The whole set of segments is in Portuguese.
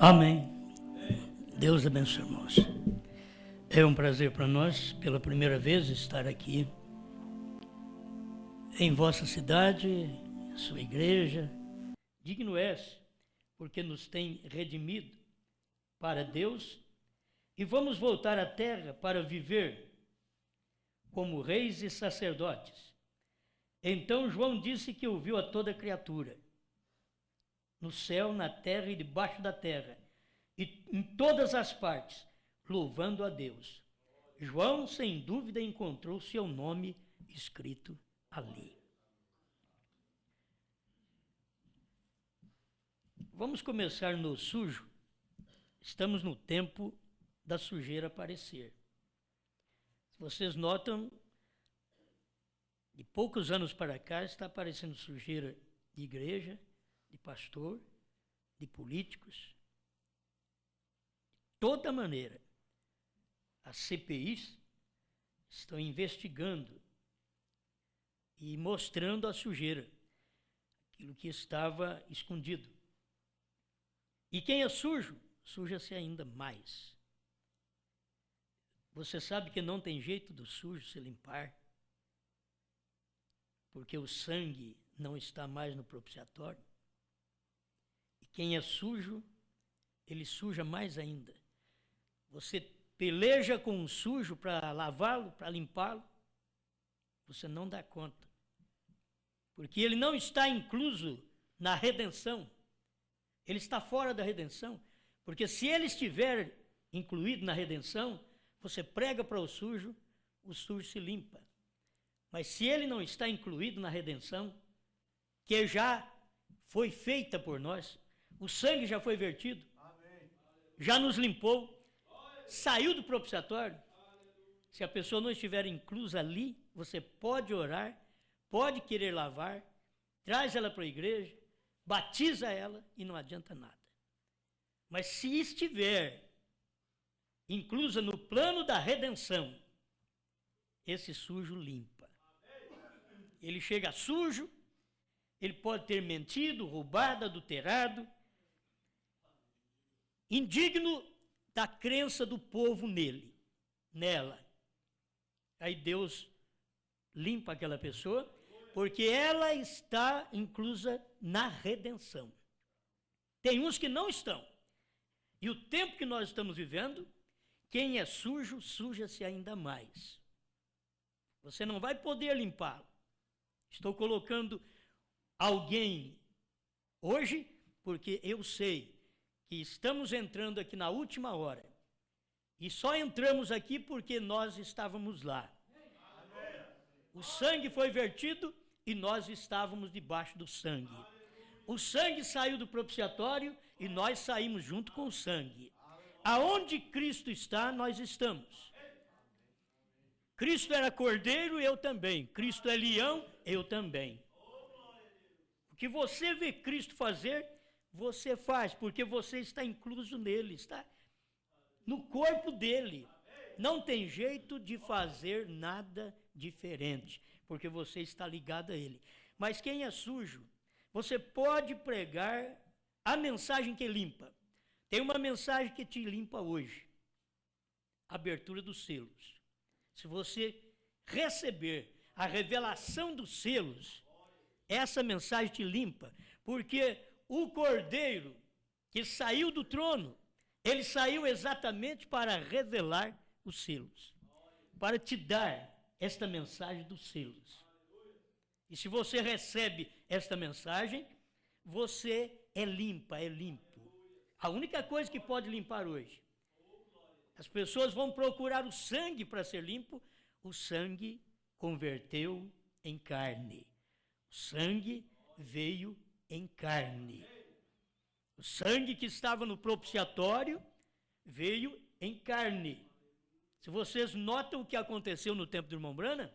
Amém. Deus abençoe, irmãos. É um prazer para nós, pela primeira vez, estar aqui em vossa cidade, sua igreja. Digno és, porque nos tem redimido para Deus e vamos voltar à terra para viver como reis e sacerdotes. Então João disse que ouviu a toda criatura, no céu, na terra e debaixo da terra, e em todas as partes, louvando a Deus. João, sem dúvida, encontrou seu nome escrito ali. Vamos começar no sujo. Estamos no tempo da sujeira aparecer. Se vocês notam, de poucos anos para cá está aparecendo sujeira de igreja, de pastor, de políticos, de toda maneira. As CPIs estão investigando e mostrando a sujeira, aquilo que estava escondido. E quem é sujo, suja-se ainda mais. Você sabe que não tem jeito do sujo se limpar, porque o sangue não está mais no propiciatório. E quem é sujo, ele suja mais ainda. Você peleja com um sujo para lavá-lo, para limpá-lo, você não dá conta. Porque ele não está incluso na redenção. Ele está fora da redenção. Porque se ele estiver incluído na redenção, você prega para o sujo se limpa. Mas se ele não está incluído na redenção, que já foi feita por nós, o sangue já foi vertido, já nos limpou, saiu do propiciatório. Se a pessoa não estiver inclusa ali, você pode orar, pode querer lavar, traz ela para a igreja, batiza ela e não adianta nada. Mas se estiver inclusa no plano da redenção, esse sujo limpa. Ele chega sujo, ele pode ter mentido, roubado, adulterado, indigno da crença do povo nela. Aí Deus limpa aquela pessoa, porque ela está inclusa na redenção. Tem uns que não estão. E o tempo que nós estamos vivendo, quem é sujo, suja-se ainda mais. Você não vai poder limpá-lo. Estou colocando alguém hoje, porque eu sei que estamos entrando aqui na última hora. E só entramos aqui porque nós estávamos lá. O sangue foi vertido e nós estávamos debaixo do sangue. O sangue saiu do propiciatório e nós saímos junto com o sangue. Aonde Cristo está, nós estamos. Cristo era cordeiro, eu também. Cristo é leão, eu também. O que você vê Cristo fazer, você faz, porque você está incluso nele, está no corpo dele. Não tem jeito de fazer nada diferente, porque você está ligado a ele. Mas quem é sujo, você pode pregar a mensagem que limpa. Tem uma mensagem que te limpa hoje. Abertura dos selos. Se você receber a revelação dos selos, essa mensagem te limpa, porque o Cordeiro que saiu do trono, ele saiu exatamente para revelar os selos, para te dar esta mensagem dos selos. E se você recebe esta mensagem, você é limpa, é limpo. A única coisa que pode limpar hoje, as pessoas vão procurar o sangue para ser limpo, o sangue converteu em carne. O sangue veio em carne. O sangue que estava no propiciatório veio em carne. Se vocês notam o que aconteceu no tempo do irmão Branham,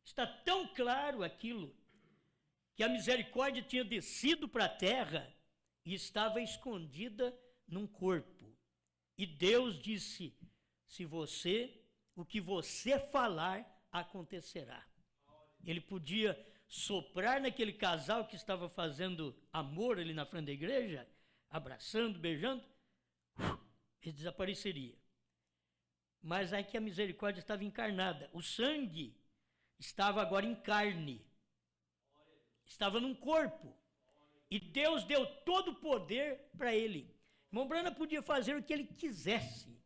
está tão claro aquilo, que a misericórdia tinha descido para a terra e estava escondida num corpo. E Deus disse, o que você falar, acontecerá. Ele podia soprar naquele casal que estava fazendo amor ali na frente da igreja, abraçando, beijando, ele desapareceria. Mas aí que a misericórdia estava encarnada. O sangue estava agora em carne. Estava num corpo. E Deus deu todo o poder para ele. Irmão Branham podia fazer o que ele quisesse.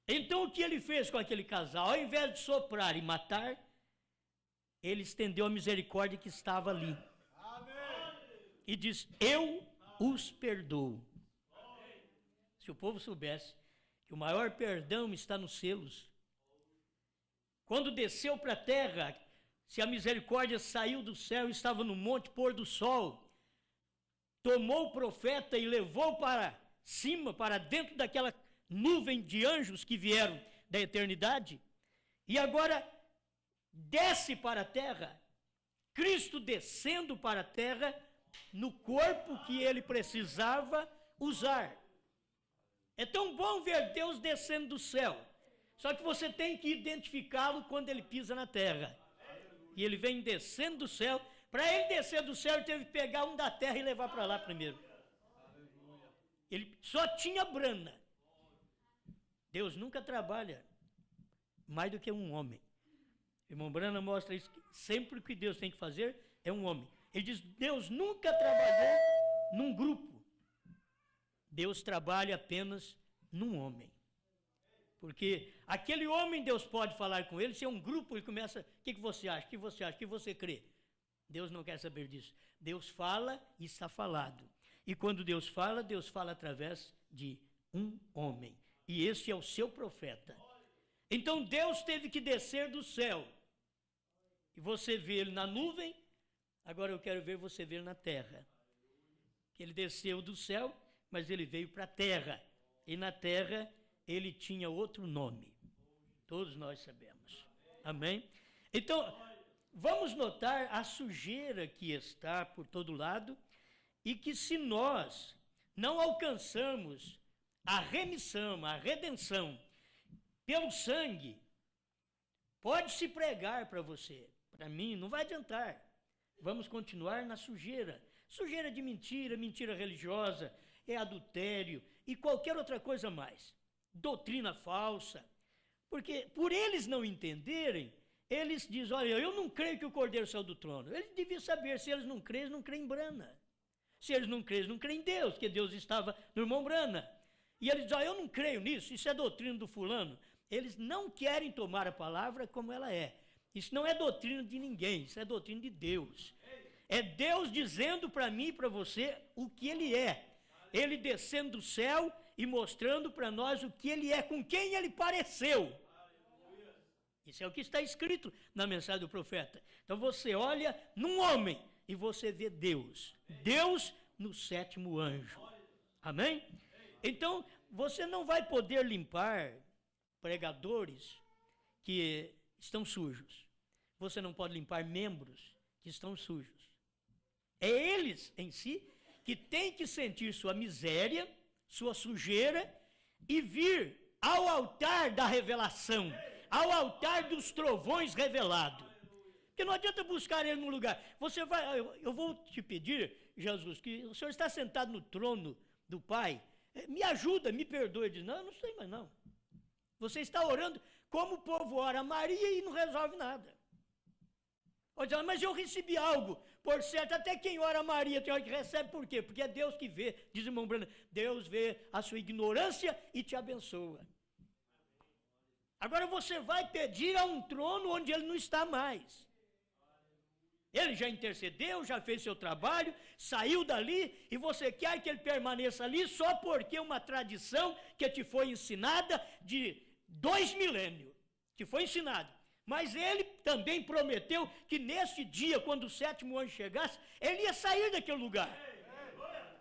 Então o que ele fez com aquele casal? Ao invés de soprar e matar, ele estendeu a misericórdia que estava ali. E diz, eu os perdoo. Se o povo soubesse que o maior perdão está nos selos. Quando desceu para a terra, se a misericórdia saiu do céu, estava no monte pôr do sol, tomou o profeta e levou para cima, para dentro daquela nuvem de anjos que vieram da eternidade, e agora desce para a terra, Cristo descendo para a terra, no corpo que ele precisava usar. É tão bom ver Deus descendo do céu, só que você tem que identificá-lo quando ele pisa na terra. E ele vem descendo do céu. Para ele descer do céu, ele teve que pegar um da terra e levar para lá primeiro. Ele só tinha brana. Deus nunca trabalha mais do que um homem. O irmão Branham mostra isso, que sempre o que Deus tem que fazer é um homem. Ele diz, Deus nunca trabalhou num grupo. Deus trabalha apenas num homem. Porque aquele homem, Deus pode falar com ele, se é um grupo, ele começa, o que você acha, o que você acha, o que você crê? Deus não quer saber disso. Deus fala e está falado. E quando Deus fala através de um homem. E esse é o seu profeta. Então Deus teve que descer do céu. E você vê ele na nuvem, agora eu quero ver você ver na terra. Ele desceu do céu, mas ele veio para a terra. E na terra ele tinha outro nome. Todos nós sabemos. Amém? Então, vamos notar a sujeira que está por todo lado e que se nós não alcançamos a remissão, a redenção pelo sangue, pode se pregar para você. Para mim, não vai adiantar. Vamos continuar na sujeira. Sujeira de mentira, mentira religiosa, é adultério e qualquer outra coisa mais. Doutrina falsa. Porque por eles não entenderem, eles dizem, olha, eu não creio que o Cordeiro saiu do trono. Eles deviam saber, se eles não creem em Brana. Se eles não creem em Deus, que Deus estava no irmão Brana. E eles dizem, eu não creio nisso, isso é doutrina do fulano. Eles não querem tomar a palavra como ela é. Isso não é doutrina de ninguém, isso é doutrina de Deus. É Deus dizendo para mim e para você o que ele é. Ele descendo do céu e mostrando para nós o que ele é, com quem ele pareceu. Isso é o que está escrito na mensagem do profeta. Então você olha num homem e você vê Deus. Deus no sétimo anjo. Amém? Então você não vai poder limpar pregadores que estão sujos. Você não pode limpar membros que estão sujos. É eles em si que têm que sentir sua miséria, sua sujeira e vir ao altar da revelação, ao altar dos trovões revelados. Porque não adianta buscar ele num lugar. Você vai, eu vou te pedir, Jesus, que o Senhor está sentado no trono do Pai, me ajuda, me perdoe. Ele diz, não, eu não sei mais não. Você está orando como o povo ora a Maria e não resolve nada. Mas eu recebi algo, por certo, até quem ora a Maria tem hora que recebe, por quê? Porque é Deus que vê, diz o irmão Branham, Deus vê a sua ignorância e te abençoa. Agora você vai pedir a um trono onde ele não está mais. Ele já intercedeu, já fez seu trabalho, saiu dali e você quer que ele permaneça ali só porque uma tradição que te foi ensinada de 2 milênios, que foi ensinada. Mas ele também prometeu que nesse dia, quando o sétimo anjo chegasse, ele ia sair daquele lugar.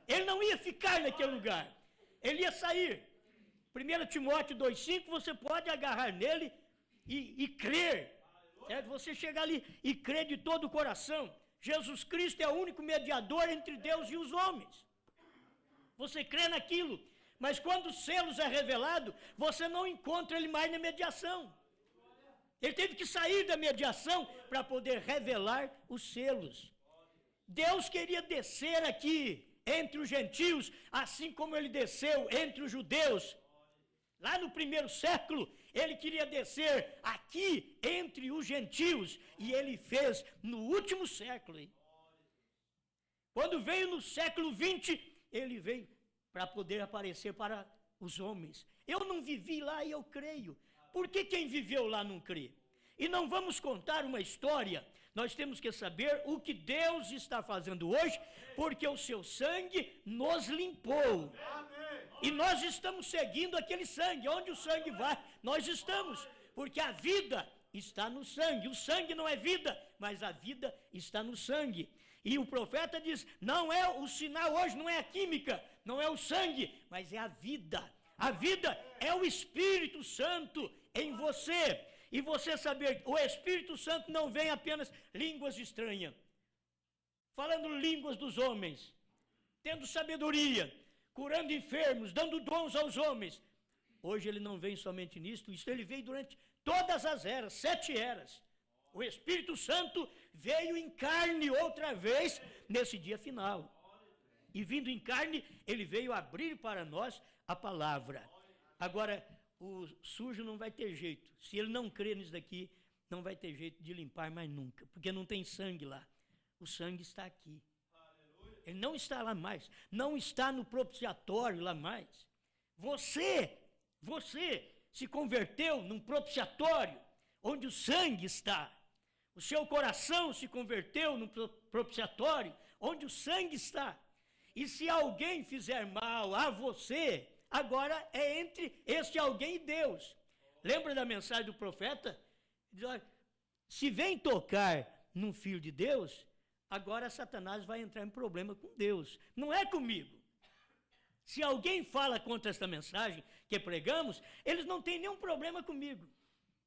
Ele não ia ficar naquele lugar. Ele ia sair. 1 Timóteo 2,5, você pode agarrar nele e crer. Certo? Você chegar ali e crer de todo o coração. Jesus Cristo é o único mediador entre Deus e os homens. Você crê naquilo. Mas quando os selos é revelado, você não encontra ele mais na mediação. Ele teve que sair da mediação para poder revelar os selos. Deus queria descer aqui entre os gentios, assim como ele desceu entre os judeus. Lá no primeiro século, ele queria descer aqui entre os gentios, e ele fez no último século. Hein? Quando veio no século 20, ele veio para poder aparecer para os homens. Eu não vivi lá e eu creio. Por que quem viveu lá não crê? E não vamos contar uma história, nós temos que saber o que Deus está fazendo hoje, porque o seu sangue nos limpou. E nós estamos seguindo aquele sangue. Onde o sangue vai, nós estamos, porque a vida está no sangue. O sangue não é vida, mas a vida está no sangue. E o profeta diz, não é o sinal hoje, não é a química, não é o sangue, mas é a vida. A vida é o Espírito Santo em você. E você saber, o Espírito Santo não vem apenas línguas estranhas, falando línguas dos homens, tendo sabedoria, curando enfermos, dando dons aos homens. Hoje ele não vem somente nisto, isso ele veio durante todas as eras, 7 eras. O Espírito Santo veio em carne outra vez nesse dia final. E vindo em carne, ele veio abrir para nós a palavra. Agora, o sujo não vai ter jeito. Se ele não crer nisso daqui, não vai ter jeito de limpar mais nunca, porque não tem sangue lá. O sangue está aqui. Ele não está lá mais. Não está no propiciatório lá mais. Você se converteu num propiciatório onde o sangue está. O seu coração se converteu num propiciatório onde o sangue está. E se alguém fizer mal a você, agora é entre este alguém e Deus. Lembra da mensagem do profeta? Diz, olha, se vem tocar num filho de Deus, agora Satanás vai entrar em problema com Deus. Não é comigo. Se alguém fala contra esta mensagem que pregamos, eles não têm nenhum problema comigo.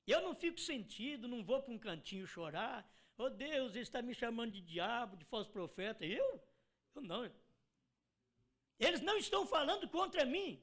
Eu não fico sentido, não vou para um cantinho chorar. Oh Deus, ele está me chamando de diabo, de falso profeta. Eu não. Eles não estão falando contra mim.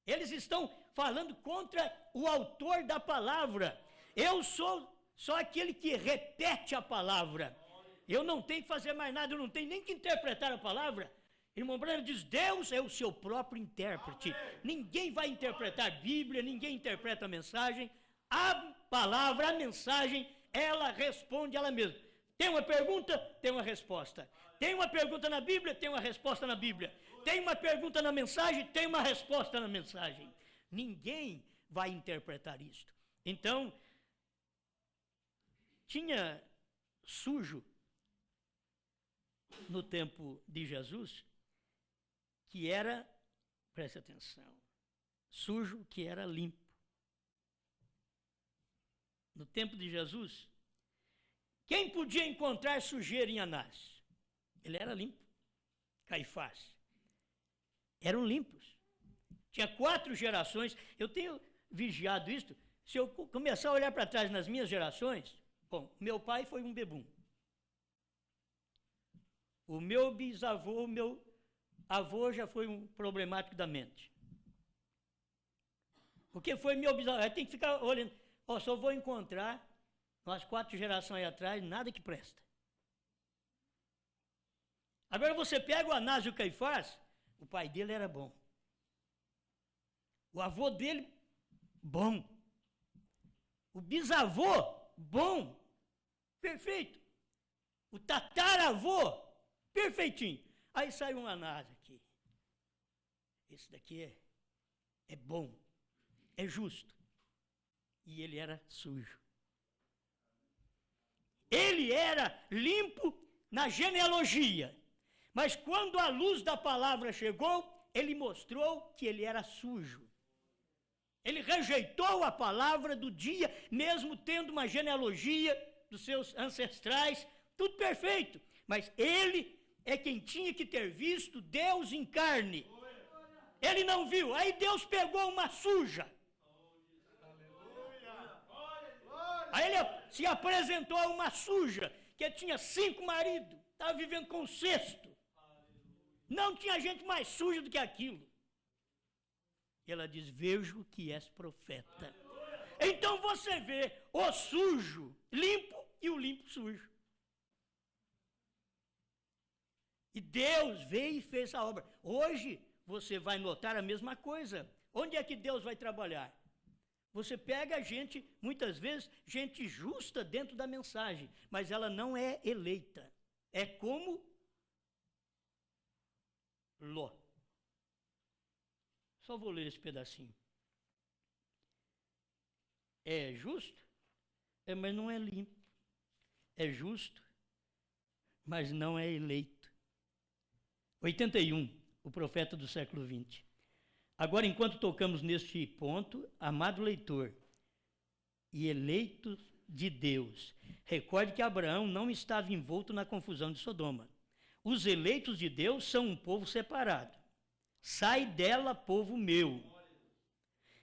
Eles estão falando contra o autor da palavra. Eu sou só aquele que repete a palavra. Eu não tenho que fazer mais nada, eu não tenho nem que interpretar a palavra. Irmão Branham diz, Deus é o seu próprio intérprete. Amém. Ninguém vai interpretar a Bíblia, ninguém interpreta a mensagem. A palavra, a mensagem, ela responde ela mesma. Tem uma pergunta, tem uma resposta. Tem uma pergunta na Bíblia, tem uma resposta na Bíblia. Tem uma pergunta na mensagem, tem uma resposta na mensagem. Ninguém vai interpretar isto. Então, tinha sujo no tempo de Jesus, que era, preste atenção, sujo que era limpo. No tempo de Jesus, quem podia encontrar sujeira em Anás? Ele era limpo. Caifás. Eram limpos. Tinha 4 gerações. Eu tenho vigiado isto. Se eu começar a olhar para trás nas minhas gerações, bom, meu pai foi um bebum. O meu bisavô, o meu avô já foi um problemático da mente. Porque foi meu bisavô. Aí tem que ficar olhando. Só vou encontrar, umas 4 gerações atrás, nada que presta. Agora você pega o Anás e o Caifás, o pai dele era bom. O avô dele, bom. O bisavô, bom. Perfeito. O tataravô, perfeitinho. Aí sai um Anás aqui. Esse daqui é bom, é justo. E ele era sujo. Ele era limpo na genealogia. Mas quando a luz da palavra chegou, ele mostrou que ele era sujo. Ele rejeitou a palavra do dia, mesmo tendo uma genealogia dos seus ancestrais, tudo perfeito. Mas ele é quem tinha que ter visto Deus em carne. Ele não viu. Aí Deus pegou uma suja. Aí ele se apresentou a uma suja, que tinha 5 maridos, estava vivendo com o 6º. Não tinha gente mais suja do que aquilo. E ela diz, vejo que és profeta. Então você vê o sujo limpo e o limpo sujo. E Deus veio e fez a obra. Hoje você vai notar a mesma coisa. Onde é que Deus vai trabalhar? Você pega gente, muitas vezes, gente justa dentro da mensagem, mas ela não é eleita. É como Ló. Só vou ler esse pedacinho. É justo? Mas não é limpo. É justo, mas não é eleito. 81, o profeta do século 20. Agora, enquanto tocamos neste ponto, amado leitor e eleito de Deus, recorde que Abraão não estava envolto na confusão de Sodoma. Os eleitos de Deus são um povo separado. Sai dela, povo meu.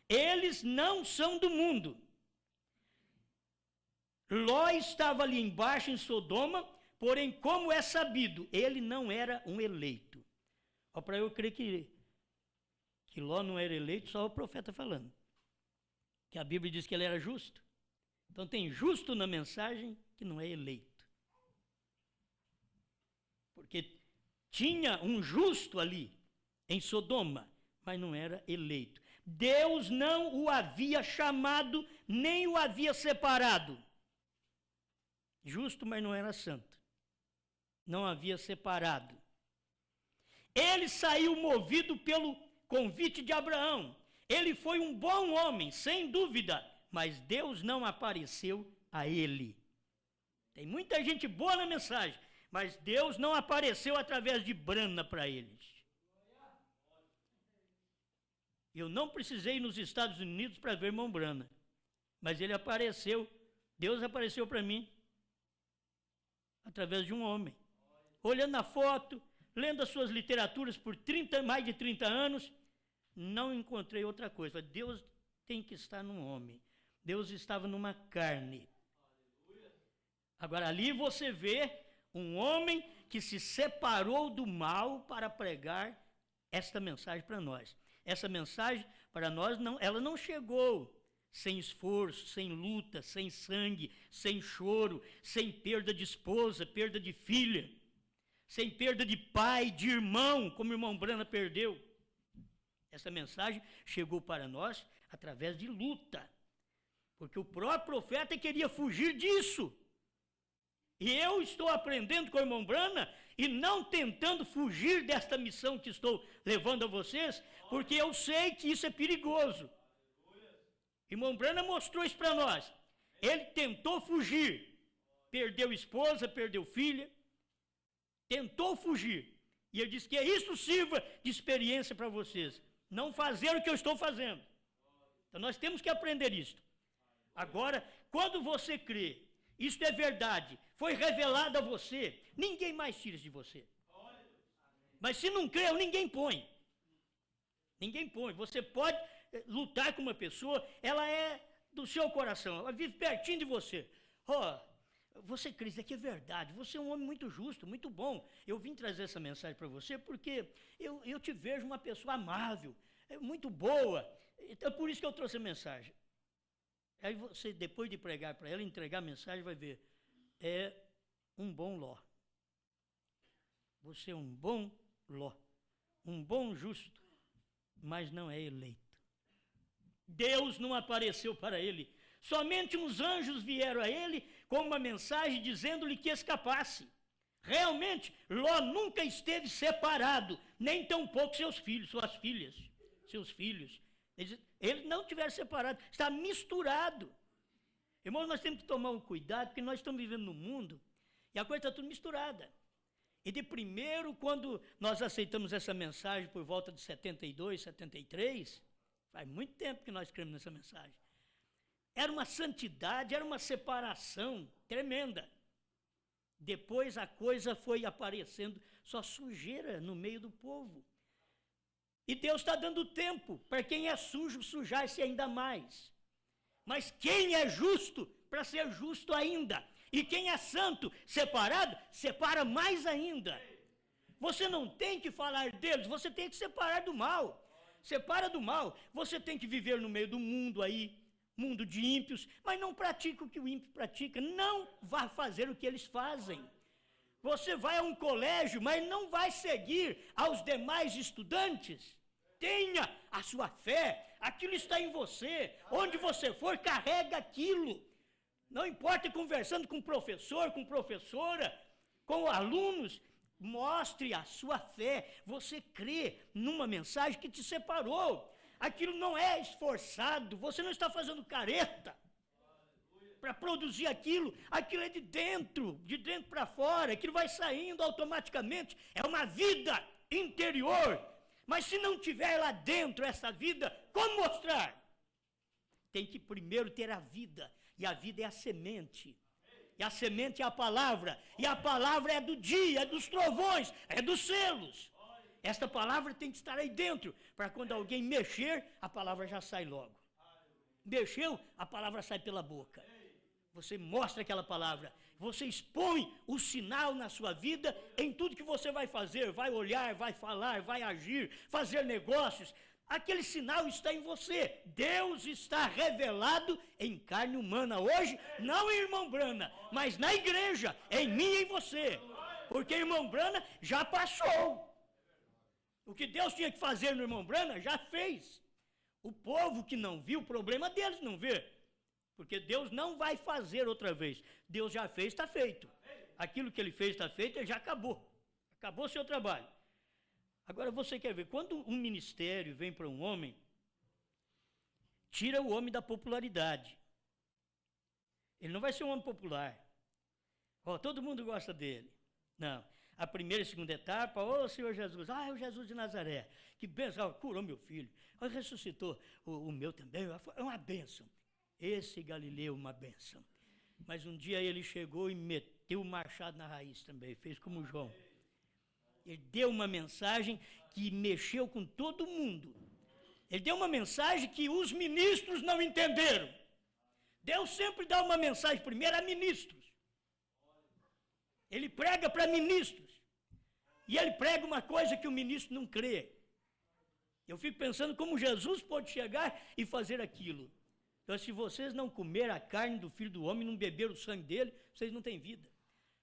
Eles não são do mundo. Ló estava ali embaixo em Sodoma, porém, como é sabido, ele não era um eleito. Para eu crer que Ló não era eleito, só o profeta falando. Que a Bíblia diz que ele era justo. Então tem justo na mensagem que não é eleito. Porque tinha um justo ali, em Sodoma, mas não era eleito. Deus não o havia chamado, nem o havia separado. Justo, mas não era santo. Não havia separado. Ele saiu movido pelo convite de Abraão. Ele foi um bom homem, sem dúvida, mas Deus não apareceu a ele. Tem muita gente boa na mensagem, mas Deus não apareceu através de Brana para eles. Eu não precisei ir nos Estados Unidos para ver irmão Brana, mas ele apareceu, Deus apareceu para mim através de um homem. Olhando a foto, lendo as suas literaturas por mais de 30 anos, não encontrei outra coisa. Deus tem que estar num homem. Deus estava numa carne. Agora, ali você vê um homem que se separou do mal para pregar esta mensagem para nós. Essa mensagem, para nós, ela não chegou sem esforço, sem luta, sem sangue, sem choro, sem perda de esposa, perda de filha, sem perda de pai, de irmão, como o irmão Brana perdeu. Essa mensagem chegou para nós através de luta, porque o próprio profeta queria fugir disso. E eu estou aprendendo com o irmão Brana e não tentando fugir desta missão que estou levando a vocês, porque eu sei que isso é perigoso. Irmão Brana mostrou isso para nós. Ele tentou fugir, perdeu esposa, perdeu filha, tentou fugir. E ele disse que isso sirva de experiência para vocês. Não fazer o que eu estou fazendo. Então nós temos que aprender isto. Agora, quando você crê, isto é verdade, foi revelado a você, ninguém mais tira isso de você. Mas se não creu, ninguém põe. Ninguém põe. Você pode lutar com uma pessoa, ela é do seu coração, ela vive pertinho de você. Você crê, isso aqui é verdade, você é um homem muito justo, muito bom. Eu vim trazer essa mensagem para você porque eu te vejo uma pessoa amável, muito boa. Então, por isso que eu trouxe a mensagem. Aí você, depois de pregar para ela, entregar a mensagem, vai ver. É um bom Ló. Você é um bom Ló. Um bom justo, mas não é eleito. Deus não apareceu para ele. Somente uns anjos vieram a ele com uma mensagem dizendo-lhe que escapasse. Realmente, Ló nunca esteve separado, nem tampouco seus filhos, suas filhas, seus filhos. Eles não tiveram separado, está misturado. Irmãos, nós temos que tomar um cuidado, porque nós estamos vivendo num mundo e a coisa está tudo misturada. E de primeiro, quando nós aceitamos essa mensagem por volta de 72, 73, faz muito tempo que nós cremos nessa mensagem. Era uma santidade, era uma separação tremenda. Depois a coisa foi aparecendo só sujeira no meio do povo. E Deus está dando tempo para quem é sujo sujar-se ainda mais. Mas quem é justo, para ser justo ainda. E quem é santo, separado, separa mais ainda. Você não tem que falar deles, você tem que separar do mal. Separa do mal. Você tem que viver no meio do mundo aí, mundo de ímpios, mas não pratica o que o ímpio pratica. Não vá fazer o que eles fazem. Você vai a um colégio, mas não vai seguir aos demais estudantes. Tenha a sua fé, aquilo está em você. Onde você for, carrega aquilo. Não importa conversando com professor, com professora, com alunos, mostre a sua fé. Você crê numa mensagem que te separou. Aquilo não é esforçado, você não está fazendo careta para produzir aquilo é de dentro para fora, aquilo vai saindo automaticamente, é uma vida interior. Mas se não tiver lá dentro essa vida, como mostrar? Tem que primeiro ter a vida, e a vida é a semente. E a semente é a palavra, e a palavra é do dia, é dos trovões, é dos selos. Esta palavra tem que estar aí dentro, para quando alguém mexer, a palavra já sai logo. Mexeu, a palavra sai pela boca. Você mostra aquela palavra, você expõe o sinal na sua vida em tudo que você vai fazer, vai olhar, vai falar, vai agir, fazer negócios. Aquele sinal está em você. Deus está revelado em carne humana hoje, não em irmão Brana, mas na igreja, em mim e em você. Porque irmão Brana já passou. O que Deus tinha que fazer no irmão Brana, já fez. O povo que não viu, o problema deles não ver. Porque Deus não vai fazer outra vez. Deus já fez, está feito. Aquilo que ele fez, está feito, ele já acabou. Acabou o seu trabalho. Agora você quer ver, quando um ministério vem para um homem, tira o homem da popularidade. Ele não vai ser um homem popular. Todo mundo gosta dele. Não. A primeira e segunda etapa, Senhor Jesus, é o Jesus de Nazaré. Que bênção, curou meu filho. Ressuscitou o meu também, é uma bênção. Esse Galileu, uma bênção. Mas um dia ele chegou e meteu o machado na raiz também, fez como João. Ele deu uma mensagem que mexeu com todo mundo. Ele deu uma mensagem que os ministros não entenderam. Deus sempre dá uma mensagem primeiro a ministros. Ele prega para ministros. E ele prega uma coisa que o ministro não crê. Eu fico pensando como Jesus pode chegar e fazer aquilo. Então, se vocês não comerem a carne do Filho do Homem, não beber o sangue dele, vocês não têm vida.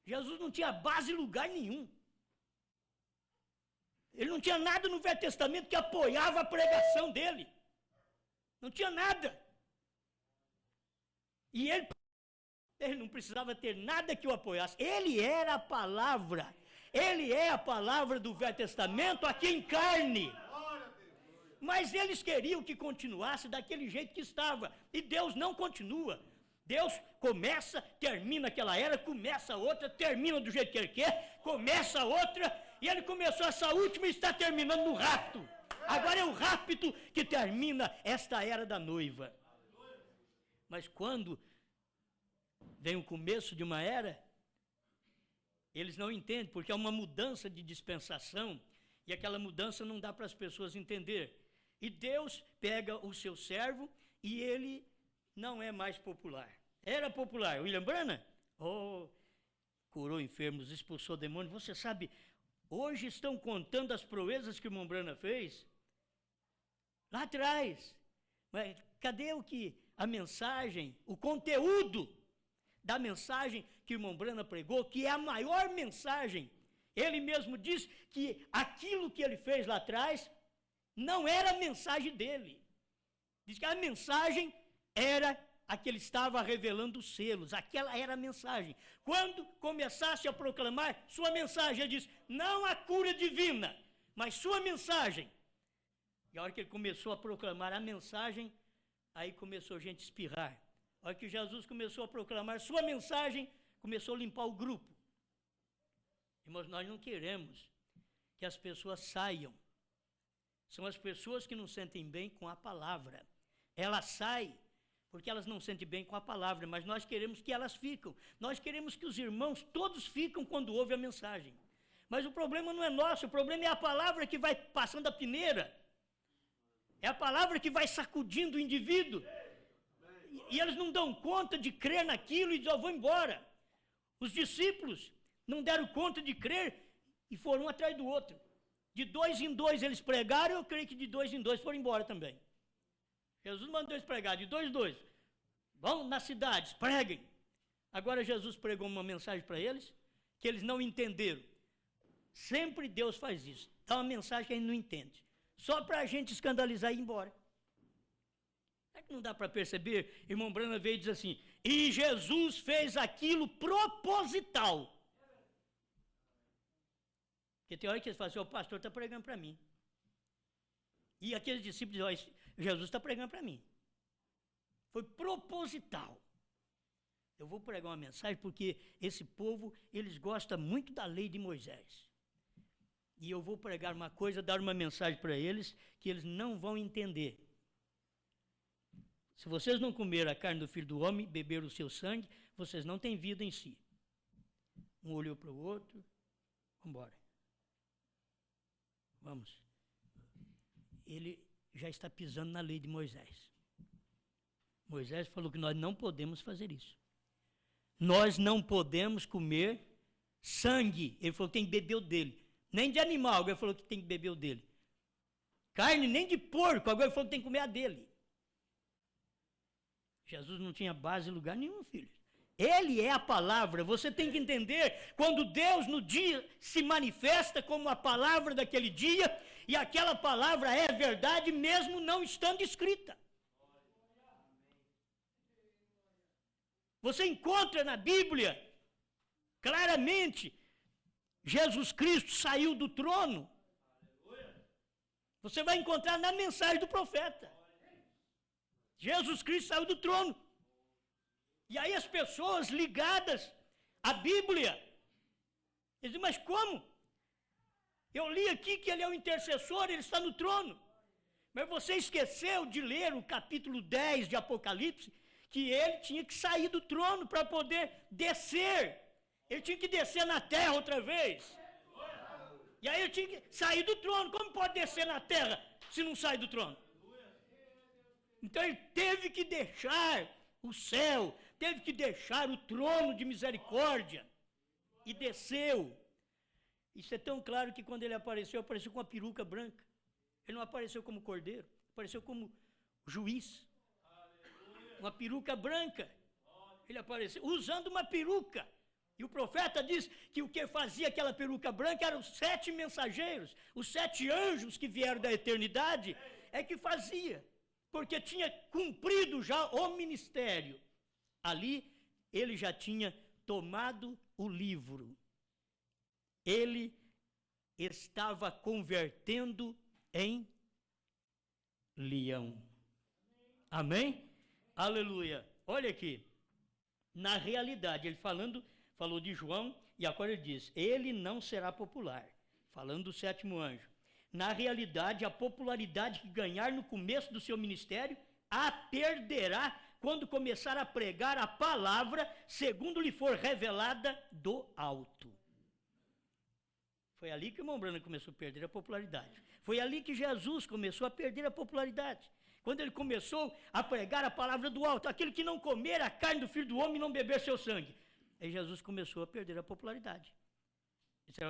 Jesus não tinha base em lugar nenhum. Ele não tinha nada no Velho Testamento que apoiava a pregação dele. Não tinha nada. E ele não precisava ter nada que o apoiasse. Ele era a palavra. Ele é a palavra do Velho Testamento aqui em carne. Mas eles queriam que continuasse daquele jeito que estava. E Deus não continua. Deus começa, termina aquela era, começa outra, termina do jeito que ele quer, começa outra, e ele começou essa última e está terminando no rapto. Agora é o rapto que termina esta era da noiva. Mas quando vem o começo de uma era, eles não entendem, porque é uma mudança de dispensação, e aquela mudança não dá para as pessoas entender. E Deus pega o seu servo e ele não é mais popular. Era popular. William Branham, curou enfermos, expulsou demônios. Você sabe, hoje estão contando as proezas que o irmão Branham fez. Lá atrás. Mas cadê a mensagem, o conteúdo da mensagem que o irmão Branham pregou, que é a maior mensagem? Ele mesmo diz que aquilo que ele fez lá atrás não era a mensagem dele. Diz que a mensagem era a que ele estava revelando os selos. Aquela era a mensagem. Quando começasse a proclamar sua mensagem, ele diz, não a cura divina, mas sua mensagem. E a hora que ele começou a proclamar a mensagem, aí começou a gente espirrar. A hora que Jesus começou a proclamar sua mensagem, começou a limpar o grupo. Irmãos, nós não queremos que as pessoas saiam. São as pessoas que não sentem bem com a palavra. Elas saem porque elas não sentem bem com a palavra, mas nós queremos que elas ficam. Nós queremos que os irmãos todos ficam quando ouvem a mensagem. Mas o problema não é nosso, o problema é a palavra que vai passando a peneira. É a palavra que vai sacudindo o indivíduo. E eles não dão conta de crer naquilo e vão embora. Os discípulos não deram conta de crer e foram um atrás do outro. De 2 em 2 eles pregaram, eu creio que de 2 em 2 foram embora também. Jesus mandou eles pregar, de 2 em 2. Vão nas cidades, preguem. Agora Jesus pregou uma mensagem para eles, que eles não entenderam. Sempre Deus faz isso. Dá uma mensagem que a gente não entende. Só para a gente escandalizar e ir embora. É que não dá para perceber? Irmão Branham veio e diz assim, e Jesus fez aquilo proposital. Porque tem hora que eles falam assim, o pastor está pregando para mim. E aqueles discípulos dizem, Jesus está pregando para mim. Foi proposital. Eu vou pregar uma mensagem porque esse povo, eles gostam muito da lei de Moisés. E eu vou pregar uma coisa, dar uma mensagem para eles que eles não vão entender. Se vocês não comeram a carne do Filho do Homem, beberam o seu sangue, vocês não têm vida em si. Um olhou para o outro, vamos embora. Vamos. Ele já está pisando na lei de Moisés. Moisés falou que nós não podemos fazer isso. Nós não podemos comer sangue. Ele falou que tem que beber o dele. Nem de animal, agora ele falou que tem que beber o dele. Carne nem de porco, agora ele falou que tem que comer a dele. Jesus não tinha base em lugar nenhum, filho. Ele é a palavra. Você tem que entender, quando Deus no dia se manifesta como a palavra daquele dia, e aquela palavra é verdade mesmo não estando escrita. Você encontra na Bíblia, claramente, Jesus Cristo saiu do trono. Você vai encontrar na mensagem do profeta. Jesus Cristo saiu do trono. E aí as pessoas ligadas à Bíblia, eles dizem, mas como? Eu li aqui que ele é o intercessor, ele está no trono. Mas você esqueceu de ler o capítulo 10 de Apocalipse, que ele tinha que sair do trono para poder descer. Ele tinha que descer na terra outra vez. E aí ele tinha que sair do trono. Como pode descer na terra se não sai do trono? Então ele teve que deixar o céu, teve que deixar o trono de misericórdia e desceu. Isso é tão claro que quando ele apareceu com uma peruca branca. Ele não apareceu como cordeiro, apareceu como juiz. Uma peruca branca. Ele apareceu usando uma peruca. E o profeta diz que o que fazia aquela peruca branca eram os 7 mensageiros, os 7 anjos que vieram da eternidade, é que fazia. Porque tinha cumprido já o ministério. Ali, ele já tinha tomado o livro. Ele estava convertendo em leão. Amém? Aleluia. Olha aqui. Na realidade, ele falou de João, e agora ele diz, ele não será popular. Falando do 7º anjo. Na realidade, a popularidade que ganhar no começo do seu ministério, a perderá quando começar a pregar a palavra segundo lhe for revelada do alto. Foi ali que o irmão Branham começou a perder a popularidade. Foi ali que Jesus começou a perder a popularidade. Quando ele começou a pregar a palavra do alto, aquele que não comer a carne do Filho do Homem e não beber seu sangue. Aí Jesus começou a perder a popularidade.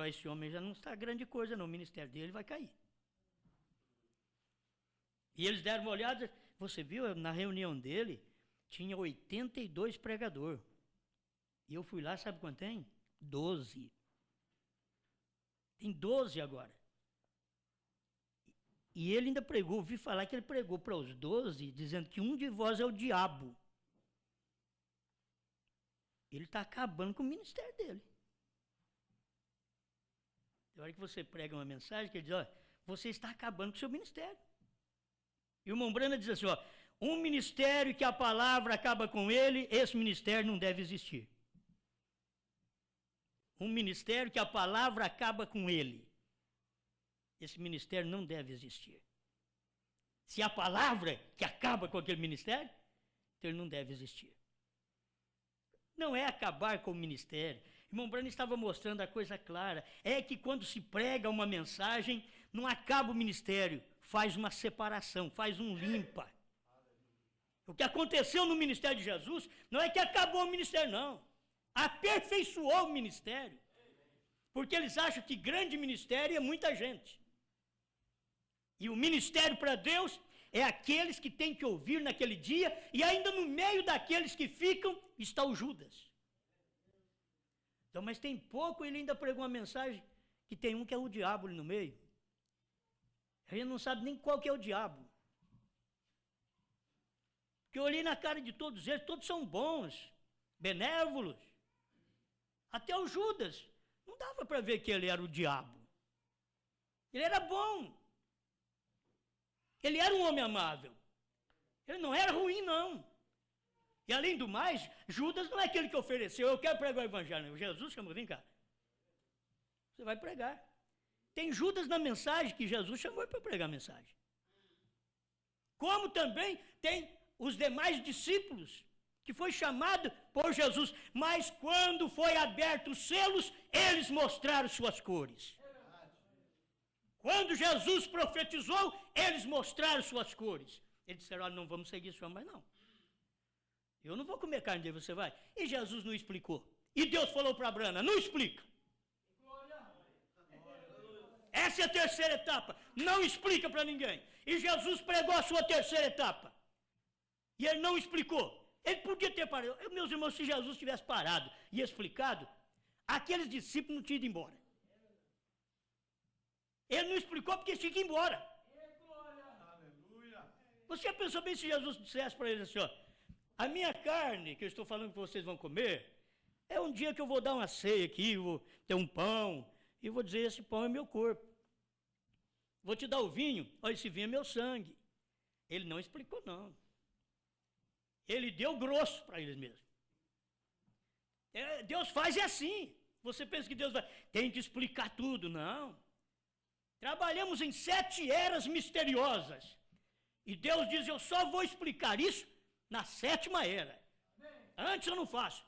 Esse homem já não está grande coisa, não. O ministério dele vai cair. E eles deram uma olhada, você viu, na reunião dele, tinha 82 pregadores. E eu fui lá, sabe quanto tem? 12. Tem 12 agora. E ele ainda pregou, ouvi falar que ele pregou para os 12, dizendo que um de vós é o diabo. Ele está acabando com o ministério dele. Na hora que você prega uma mensagem, que ele diz, ó, você está acabando com o seu ministério. E o irmão Branham diz assim, ó, um ministério que a palavra acaba com ele, esse ministério não deve existir. Um ministério que a palavra acaba com ele, esse ministério não deve existir. Se a palavra que acaba com aquele ministério, então ele não deve existir. Não é acabar com o ministério. O irmão Branham estava mostrando a coisa clara. É que quando se prega uma mensagem, não acaba o ministério, faz uma separação, faz um limpa. O que aconteceu no ministério de Jesus não é que acabou o ministério, não. Aperfeiçoou o ministério. Porque eles acham que grande ministério é muita gente. E o ministério para Deus é aqueles que têm que ouvir naquele dia, e ainda no meio daqueles que ficam está o Judas. Então, mas tem pouco, ele ainda pregou uma mensagem que tem um que é o diabo ali no meio. A gente não sabe nem qual que é o diabo. Porque eu olhei na cara de todos eles, todos são bons, benévolos. Até o Judas, não dava para ver que ele era o diabo. Ele era bom. Ele era um homem amável. Ele não era ruim, não. E além do mais, Judas não é aquele que ofereceu, eu quero pregar o evangelho. Jesus chamou, vem cá. Você vai pregar. Tem Judas na mensagem que Jesus chamou para pregar a mensagem. Como também tem os demais discípulos, que foi chamado por Jesus. Mas quando foi aberto os selos, eles mostraram suas cores. Quando Jesus profetizou, eles mostraram suas cores. Eles disseram, olha, não vamos seguir esse homem mais não. Eu não vou comer carne dele, você vai. E Jesus não explicou. E Deus falou para Abraão, não explica. Essa é a terceira etapa. Não explica para ninguém. E Jesus pregou a sua terceira etapa. E ele não explicou. Ele podia ter parado. Meus irmãos, se Jesus tivesse parado e explicado, aqueles discípulos não tinham ido embora. Ele não explicou porque tinha que ir embora. Você já pensou bem se Jesus dissesse para eles assim, ó, a minha carne, que eu estou falando que vocês vão comer, é um dia que eu vou dar uma ceia aqui, vou ter um pão, e vou dizer, esse pão é meu corpo. Vou te dar o vinho, ó, esse vinho é meu sangue. Ele não explicou, não. Ele deu grosso para eles mesmos. Deus faz assim. Você pensa que Deus vai, tem que explicar tudo, não. Trabalhamos em 7 eras misteriosas. E Deus diz, eu só vou explicar isso na 7ª era. Antes eu não faço.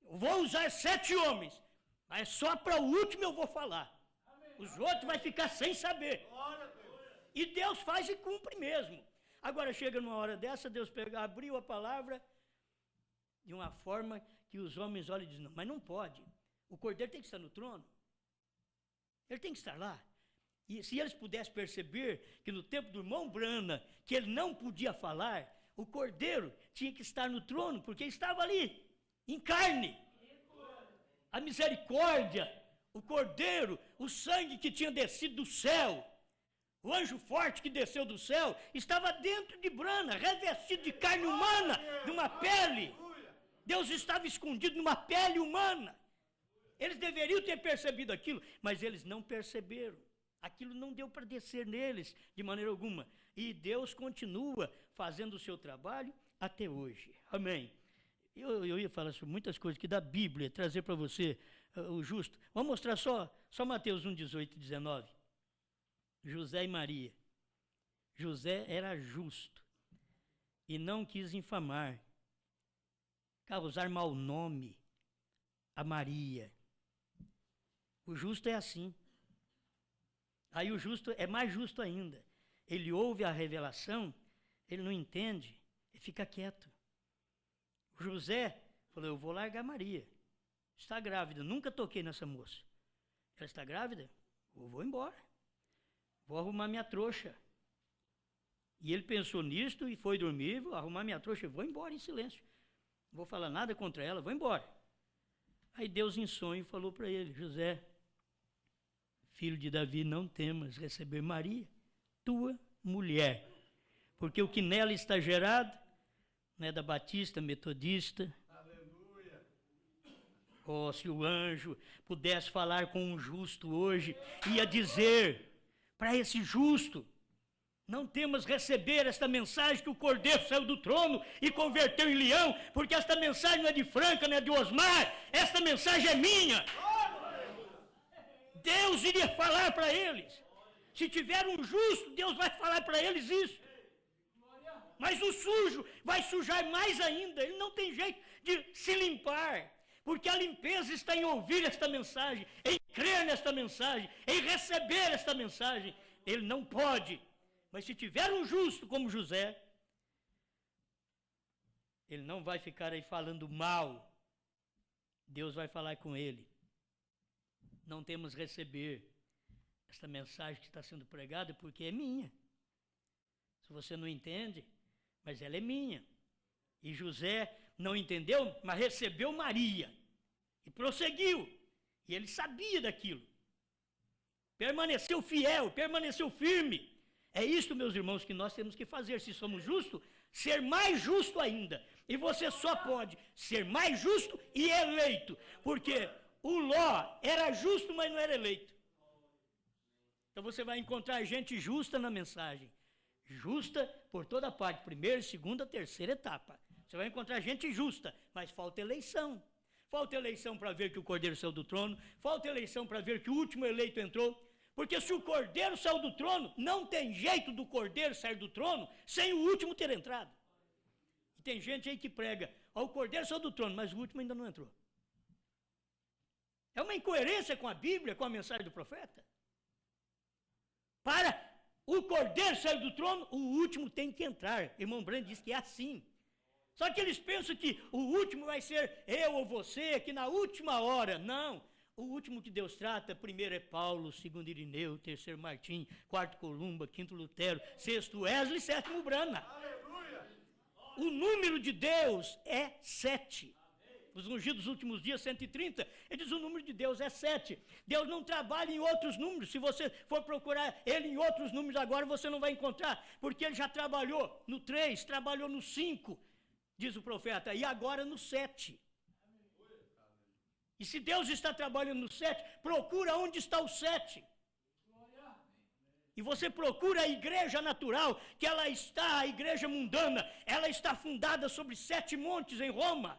Eu vou usar 7 homens, mas só para o último eu vou falar. Os outros vai ficar sem saber. E Deus faz e cumpre mesmo. Agora chega numa hora dessa, Deus abriu a palavra de uma forma que os homens olham e dizem, não, mas não pode. O Cordeiro tem que estar no trono. Ele tem que estar lá. E se eles pudessem perceber que no tempo do irmão Brana, que ele não podia falar, o Cordeiro tinha que estar no trono, porque ele estava ali, em carne. A misericórdia, o Cordeiro, o sangue que tinha descido do céu, o anjo forte que desceu do céu, estava dentro de Brana, revestido de carne humana, de uma pele. Deus estava escondido numa pele humana. Eles deveriam ter percebido aquilo, mas eles não perceberam. Aquilo não deu para descer neles de maneira alguma. E Deus continua fazendo o seu trabalho até hoje. Amém. Eu ia falar sobre muitas coisas que da Bíblia, trazer para você o justo. Vamos mostrar só Mateus 1, 18 e 19. José e Maria. José era justo e não quis infamar, causar mau nome a Maria. O justo é assim. Aí o justo é mais justo ainda. Ele ouve a revelação, ele não entende, ele fica quieto. O José falou, eu vou largar Maria. Está grávida, nunca toquei nessa moça. Ela está grávida? Eu vou embora. Vou arrumar minha trouxa. E ele pensou nisto e foi dormir, vou arrumar minha trouxa e vou embora em silêncio. Não vou falar nada contra ela, vou embora. Aí Deus em sonho falou para ele, José, filho de Davi, não temas receber Maria, tua mulher, porque o que nela está gerado não é da batista, metodista. Aleluia. Oh, se o anjo pudesse falar com um justo hoje, ia dizer para esse justo, não temas receber esta mensagem que o Cordeiro saiu do trono e converteu em leão, porque esta mensagem não é de Franca, não é de Osmar, esta mensagem é minha. Deus iria falar para eles. Se tiver um justo, Deus vai falar para eles isso. Mas o sujo vai sujar mais ainda. Ele não tem jeito de se limpar. Porque a limpeza está em ouvir esta mensagem, em crer nesta mensagem, em receber esta mensagem. Ele não pode. Mas se tiver um justo como José, ele não vai ficar aí falando mal. Deus vai falar com ele. Não temos receber esta mensagem que está sendo pregada porque é minha. Se você não entende, mas ela é minha. E José não entendeu, mas recebeu Maria. E prosseguiu. E ele sabia daquilo. Permaneceu fiel, permaneceu firme. É isso, meus irmãos, que nós temos que fazer. Se somos justos, ser mais justo ainda. E você só pode ser mais justo e eleito. Porque o Ló era justo, mas não era eleito. Então você vai encontrar gente justa na mensagem. Justa por toda parte. Primeira, segunda, terceira etapa. Você vai encontrar gente justa, mas falta eleição. Falta eleição para ver que o Cordeiro saiu do trono. Falta eleição para ver que o último eleito entrou. Porque se o Cordeiro saiu do trono, não tem jeito do Cordeiro sair do trono sem o último ter entrado. E tem gente aí que prega, ó, o Cordeiro saiu do trono, mas o último ainda não entrou. É uma incoerência com a Bíblia, com a mensagem do profeta. Para o Cordeiro sair do trono, o último tem que entrar. Irmão Brando diz que é assim. Só que eles pensam que o último vai ser eu ou você, que na última hora. Não. O último que Deus trata, primeiro é Paulo, segundo Irineu, terceiro Martim, quarto Columba, quinto Lutero, sexto Wesley, sétimo Brana. Aleluia. O número de Deus é 7. Os ungidos dos últimos dias, 130, ele diz o número de Deus é 7. Deus não trabalha em outros números. Se você for procurar ele em outros números agora, você não vai encontrar, porque ele já trabalhou no 3, trabalhou no 5, diz o profeta, e agora no 7. E se Deus está trabalhando no 7, procura onde está o 7. E você procura a igreja natural, que ela está, a igreja mundana, ela está fundada sobre 7 montes em Roma.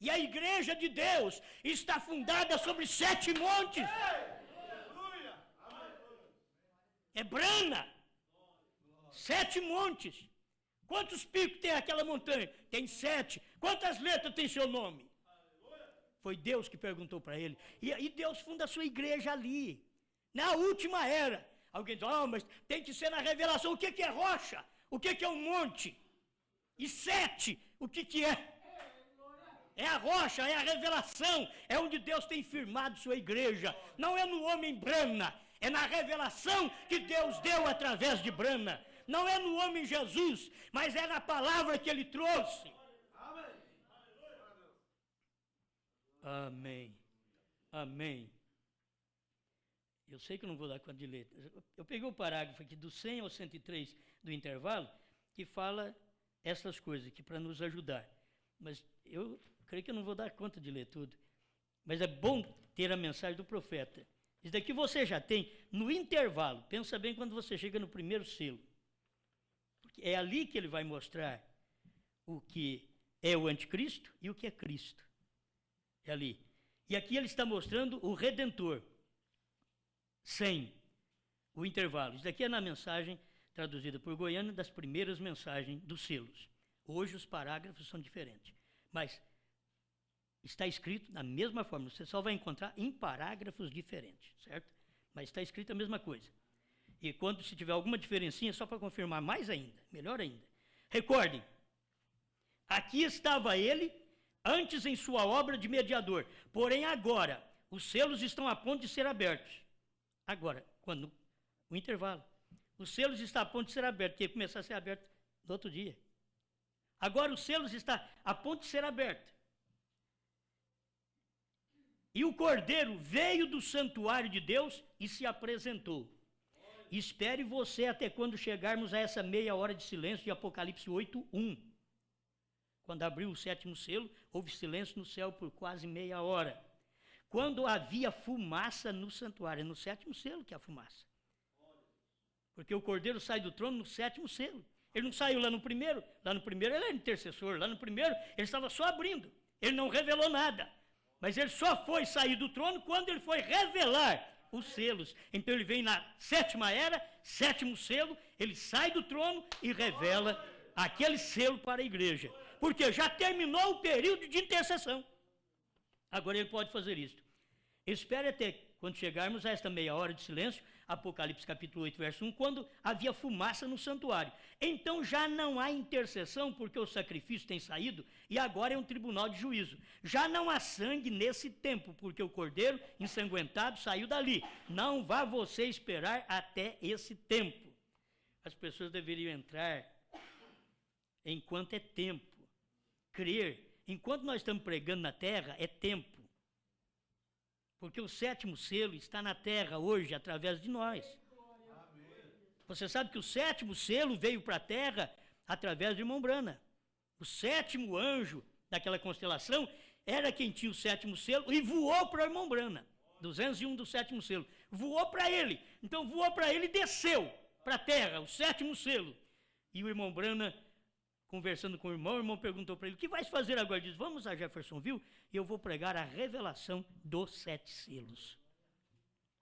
E a igreja de Deus está fundada sobre 7 montes. É Brana. 7 montes. Quantos picos tem aquela montanha? Tem 7. Quantas letras tem seu nome? Foi Deus que perguntou para ele. E Deus funda a sua igreja ali. Na última era. Alguém diz, mas tem que ser na revelação. O que é rocha? O que é um monte? E 7, o que é? É a rocha, é a revelação. É onde Deus tem firmado sua igreja. Não é no homem Brana. É na revelação que Deus deu através de Brana. Não é no homem Jesus, mas é na palavra que ele trouxe. Amém. Amém. Eu sei que eu não vou dar conta de ler. Eu peguei o parágrafo aqui do 100 ao 103 do intervalo, que fala essas coisas aqui para nos ajudar. Mas eu creio que eu não vou dar conta de ler tudo. Mas é bom ter a mensagem do profeta. Isso daqui você já tem no intervalo. Pensa bem quando você chega no primeiro selo. Porque é ali que ele vai mostrar o que é o anticristo e o que é Cristo. É ali. E aqui ele está mostrando o Redentor. Sem o intervalo. Isso daqui é na mensagem traduzida por Goiânia das primeiras mensagens dos selos. Hoje os parágrafos são diferentes. Mas está escrito da mesma forma. Você só vai encontrar em parágrafos diferentes, certo? Mas está escrito a mesma coisa. E quando se tiver alguma diferencinha, só para confirmar mais ainda, melhor ainda. Recordem, aqui estava ele antes em sua obra de mediador. Porém, agora, os selos estão a ponto de ser abertos. Agora, quando? O intervalo. Os selos estão a ponto de ser abertos, que ia começar a ser aberto no outro dia. Agora, os selos estão a ponto de ser abertos. E o Cordeiro veio do santuário de Deus e se apresentou. Espere você até quando chegarmos a essa meia hora de silêncio de Apocalipse 8:1. Quando abriu o 7º selo, houve silêncio no céu por quase meia hora. Quando havia fumaça no santuário, é no 7º selo que há fumaça. Porque o Cordeiro sai do trono no 7º selo. Ele não saiu lá no primeiro. Lá no primeiro ele era intercessor. Lá no primeiro ele estava só abrindo. Ele não revelou nada. Mas ele só foi sair do trono quando ele foi revelar os selos. Então ele vem na 7ª era, 7º selo, ele sai do trono e revela aquele selo para a igreja. Porque já terminou o período de intercessão. Agora ele pode fazer isso. Espere até quando chegarmos a esta meia hora de silêncio, Apocalipse capítulo 8, verso 1, quando havia fumaça no santuário. Então já não há intercessão, porque o sacrifício tem saído, e agora é um tribunal de juízo. Já não há sangue nesse tempo, porque o cordeiro ensanguentado saiu dali. Não vá você esperar até esse tempo. As pessoas deveriam entrar enquanto é tempo. Crer enquanto nós estamos pregando na terra, é tempo. Porque o 7º selo está na terra hoje, através de nós. Você sabe que o 7º selo veio para a terra através do irmão Brana. O 7º anjo daquela constelação era quem tinha o 7º selo e voou para o irmão Brana. 201 do 7º selo. Voou para ele. Então voou para ele e desceu para a terra, o 7º selo. E o irmão Brana, conversando com o irmão perguntou para ele: o que vais fazer agora? Ele disse: vamos a Jeffersonville e eu vou pregar a revelação dos 7 selos.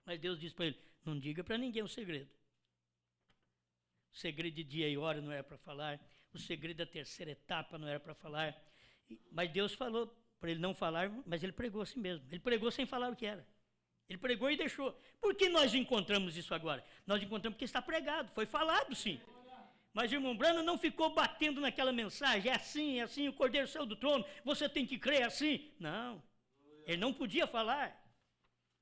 Mas Deus disse para ele: não diga para ninguém o segredo. O segredo de dia e hora não era para falar. O segredo da terceira etapa não era para falar. Mas Deus falou para ele não falar, mas ele pregou assim mesmo. Ele pregou sem falar o que era. Ele pregou e deixou. Por que nós encontramos isso agora? Nós encontramos porque está pregado, foi falado sim. Mas o irmão Brana não ficou batendo naquela mensagem, é assim, o Cordeiro saiu do trono, você tem que crer assim. Não, ele não podia falar.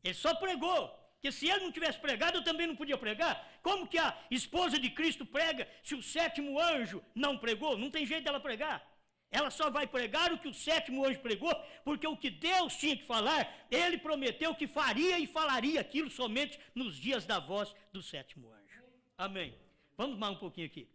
Ele só pregou. Porque se ele não tivesse pregado, eu também não podia pregar. Como que a esposa de Cristo prega se o 7º anjo não pregou? Não tem jeito dela pregar. Ela só vai pregar o que o 7º anjo pregou, porque o que Deus tinha que falar, ele prometeu que faria e falaria aquilo somente nos dias da voz do 7º anjo. Amém. Vamos mais um pouquinho aqui.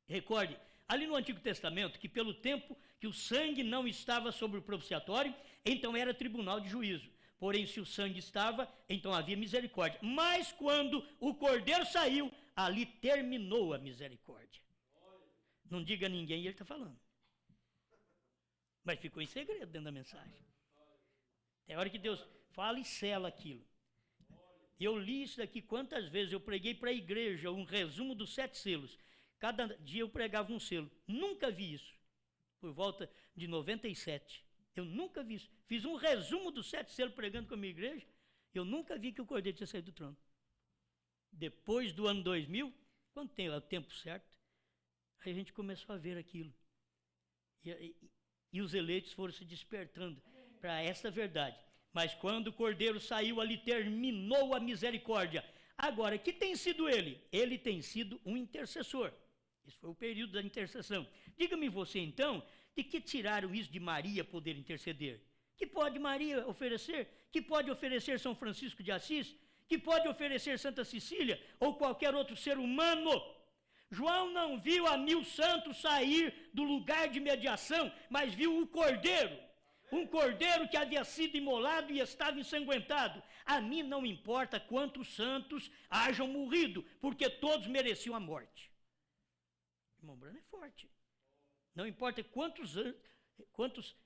Recorde, ali no Antigo Testamento, que pelo tempo que o sangue não estava sobre o propiciatório, então era tribunal de juízo. Porém, se o sangue estava, então havia misericórdia. Mas quando o Cordeiro saiu, ali terminou a misericórdia. Não diga a ninguém, ele está falando. Mas ficou em segredo dentro da mensagem. Tem hora que Deus fala e sela aquilo. Eu li isso daqui quantas vezes, eu preguei para a igreja um resumo dos 7 selos. Cada dia eu pregava um selo. Nunca vi isso. Por volta de 97. Eu nunca vi isso. Fiz um resumo dos 7 selos pregando com a minha igreja. Eu nunca vi que o Cordeiro tinha saído do trono. Depois do ano 2000, quando tem o tempo certo, aí a gente começou a ver aquilo. E os eleitos foram se despertando para essa verdade. Mas quando o Cordeiro saiu, ali terminou a misericórdia. Agora, que tem sido ele? Ele tem sido um intercessor. Esse foi o período da intercessão. Diga-me você, então, de que tiraram isso de Maria poder interceder? Que pode Maria oferecer? Que pode oferecer São Francisco de Assis? Que pode oferecer Santa Cecília? Ou qualquer outro ser humano? João não viu a 1000 santos sair do lugar de mediação, mas viu o Cordeiro. Um cordeiro que havia sido imolado e estava ensanguentado. A mim não importa quantos santos hajam morrido, porque todos mereciam a morte. Irmão Brana é forte. Não importa quantos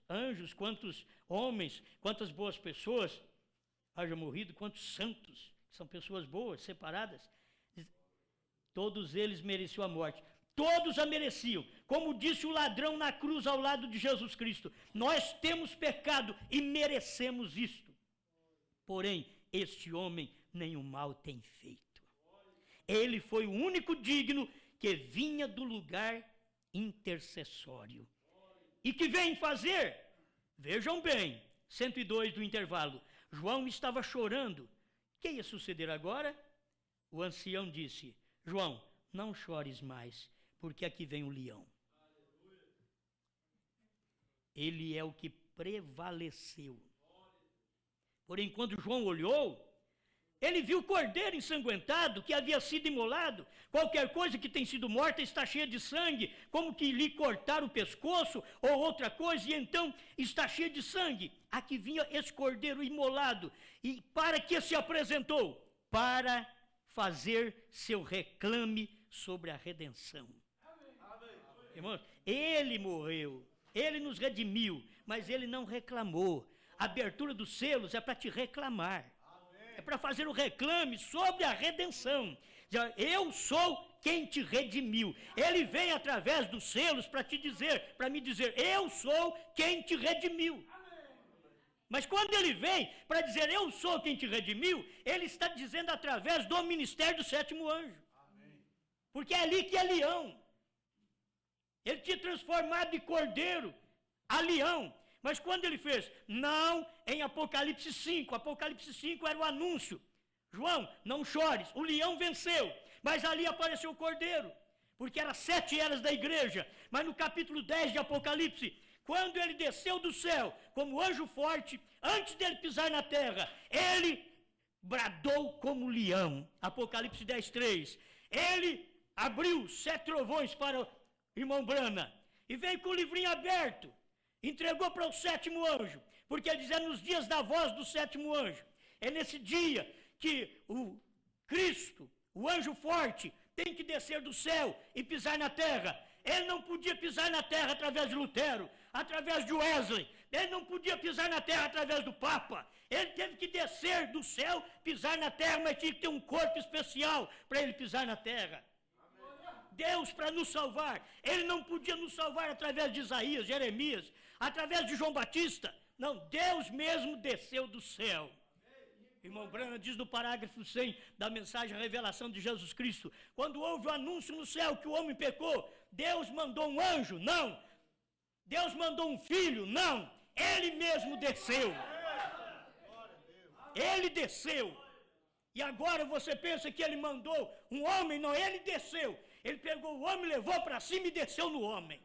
anjos, quantos homens, quantas boas pessoas hajam morrido, quantos santos, que são pessoas boas, separadas, todos eles mereciam a morte. Todos a mereciam. Como disse o ladrão na cruz ao lado de Jesus Cristo, nós temos pecado e merecemos isto. Porém, este homem nenhum mal tem feito. Ele foi o único digno que vinha do lugar intercessório. E que vem fazer? Vejam bem, 102 do intervalo. João estava chorando. O que ia suceder agora? O ancião disse: João, não chores mais, porque aqui vem o leão. Ele é o que prevaleceu. Porém, quando João olhou, ele viu o cordeiro ensanguentado que havia sido imolado. Qualquer coisa que tem sido morta está cheia de sangue, como que lhe cortaram o pescoço ou outra coisa, e então está cheia de sangue. Aqui vinha esse cordeiro imolado. E para que se apresentou? Para fazer seu reclame sobre a redenção. Irmãos, ele morreu, ele nos redimiu, mas ele não reclamou. A abertura dos selos é para te reclamar. É para fazer o reclame sobre a redenção. Eu sou quem te redimiu. Ele vem através dos selos para te dizer, para me dizer, eu sou quem te redimiu. Mas quando ele vem para dizer, eu sou quem te redimiu, ele está dizendo através do ministério do 7º anjo. Porque é ali que é leão. Ele tinha transformado de cordeiro a leão. Mas quando ele fez? Não em Apocalipse 5. Apocalipse 5 era o anúncio. João, não chores, o leão venceu. Mas ali apareceu o cordeiro. Porque eram 7 eras da igreja. Mas no capítulo 10 de Apocalipse, quando ele desceu do céu como anjo forte, antes dele pisar na terra, ele bradou como leão. Apocalipse 10:3. Ele abriu 7 trovões para o irmão Brana e veio com o livrinho aberto, entregou para o 7º anjo, porque ele dizia nos dias da voz do 7º anjo. É nesse dia que o Cristo, o anjo forte, tem que descer do céu e pisar na terra. Ele não podia pisar na terra através de Lutero, através de Wesley. Ele não podia pisar na terra através do Papa. Ele teve que descer do céu, pisar na terra, mas tinha que ter um corpo especial para ele pisar na terra. Deus, para nos salvar, ele não podia nos salvar através de Isaías, Jeremias, através de João Batista. Não, Deus mesmo desceu do céu. Irmão Brana diz no parágrafo 100 da mensagem Revelação de Jesus Cristo, quando houve o anúncio no céu que o homem pecou, Deus mandou um anjo? Não. Deus mandou um filho? Não. Ele mesmo desceu. Ele desceu. E agora você pensa que ele mandou um homem? Não, ele desceu. Ele pegou o homem, levou para cima e desceu no homem.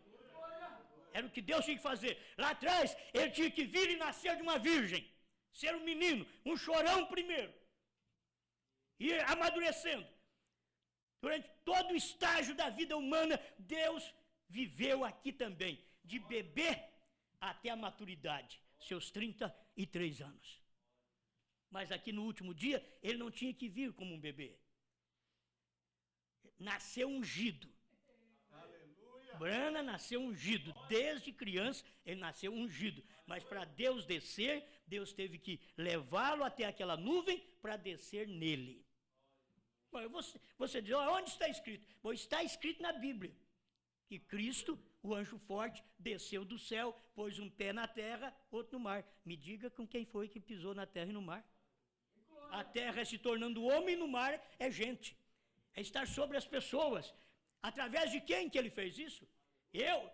Era o que Deus tinha que fazer. Lá atrás, ele tinha que vir e nascer de uma virgem. Ser um menino, um chorão primeiro. E amadurecendo. Durante todo o estágio da vida humana, Deus viveu aqui também. De bebê até a maturidade. Seus 33 anos. Mas aqui no último dia, ele não tinha que vir como um bebê. Nasceu ungido. Brana nasceu ungido. Desde criança, ele nasceu ungido. Mas para Deus descer, Deus teve que levá-lo até aquela nuvem para descer nele. Bom, você diz, onde está escrito? Bom, está escrito na Bíblia. Que Cristo, o anjo forte, desceu do céu, pôs um pé na terra, outro no mar. Me diga com quem foi que pisou na terra e no mar. A terra é se tornando homem e no mar é gente. É estar sobre as pessoas. Através de quem que ele fez isso?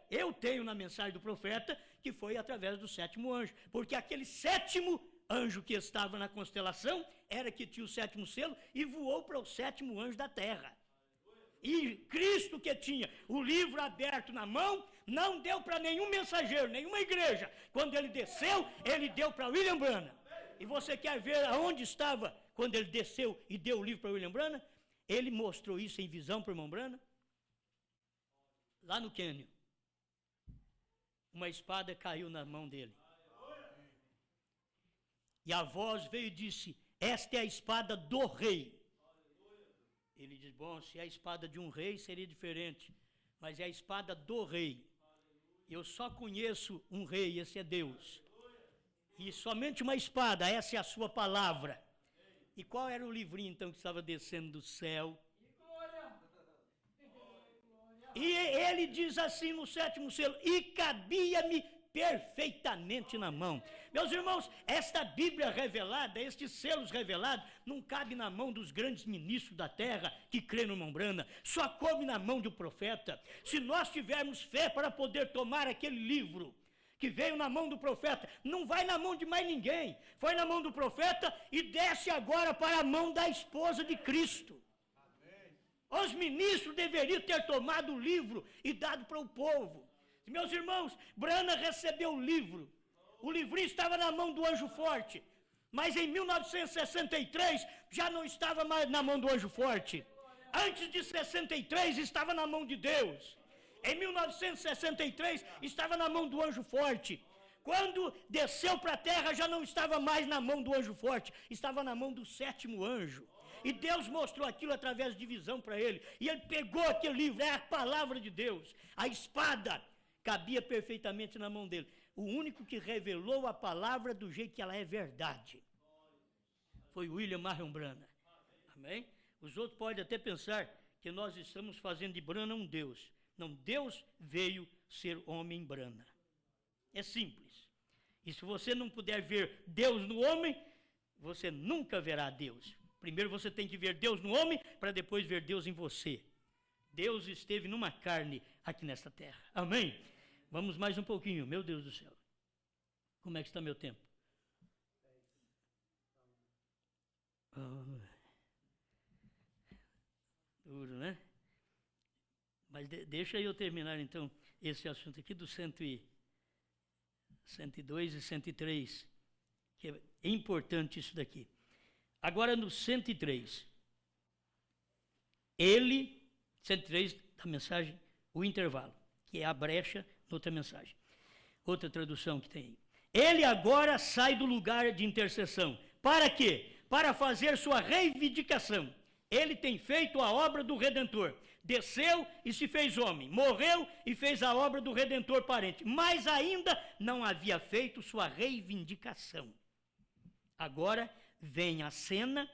Eu tenho na mensagem do profeta que foi através do 7º anjo. Porque aquele 7º anjo que estava na constelação era que tinha o 7º selo e voou para o 7º anjo da terra. E Cristo, que tinha o livro aberto na mão, não deu para nenhum mensageiro, nenhuma igreja. Quando ele desceu, ele deu para William Branham. E você quer ver aonde estava quando ele desceu e deu o livro para William Branham? Ele mostrou isso em visão para o irmão Branham. Lá no Quênia. Uma espada caiu na mão dele. E a voz veio e disse, esta é a espada do rei. Ele diz, bom, se é a espada de um rei seria diferente, mas é a espada do rei. Eu só conheço um rei, esse é Deus. E somente uma espada, essa é a sua palavra. E qual era o livrinho então que estava descendo do céu? E ele diz assim no 7º selo, e cabia-me perfeitamente na mão. Meus irmãos, esta Bíblia revelada, estes selos revelados, não cabe na mão dos grandes ministros da terra que crê no irmão Branham, só cabe na mão do profeta. Se nós tivermos fé para poder tomar aquele livro que veio na mão do profeta, não vai na mão de mais ninguém, foi na mão do profeta e desce agora para a mão da esposa de Cristo. Os ministros deveriam ter tomado o livro e dado para o povo. Meus irmãos, Branham recebeu o livro. O livrinho estava na mão do anjo forte. Mas em 1963 já não estava mais na mão do anjo forte. Antes de 63 estava na mão de Deus. Em 1963 estava na mão do anjo forte. Quando desceu para a terra já não estava mais na mão do anjo forte. Estava na mão do 7º anjo. E Deus mostrou aquilo através de visão para ele. E ele pegou aquele livro, é a palavra de Deus. A espada cabia perfeitamente na mão dele. O único que revelou a palavra do jeito que ela é verdade foi William Marion Branham. Amém? Os outros podem até pensar que nós estamos fazendo de Branham um Deus. Não, Deus veio ser homem Branham. É simples. E se você não puder ver Deus no homem, você nunca verá Deus. Primeiro você tem que ver Deus no homem, para depois ver Deus em você. Deus esteve numa carne aqui nesta terra. Amém? Vamos mais um pouquinho. Meu Deus do céu. Como é que está meu tempo? Duro, né? Mas deixa eu terminar então esse assunto aqui do 100 102 e 103, que é importante isso daqui. Agora no 103, 103 da mensagem, o intervalo, que é a brecha na outra mensagem. Outra tradução que tem aí. Ele agora sai do lugar de intercessão. Para quê? Para fazer sua reivindicação. Ele tem feito a obra do Redentor. Desceu e se fez homem. Morreu e fez a obra do Redentor parente. Mas ainda não havia feito sua reivindicação. Agora vem a cena.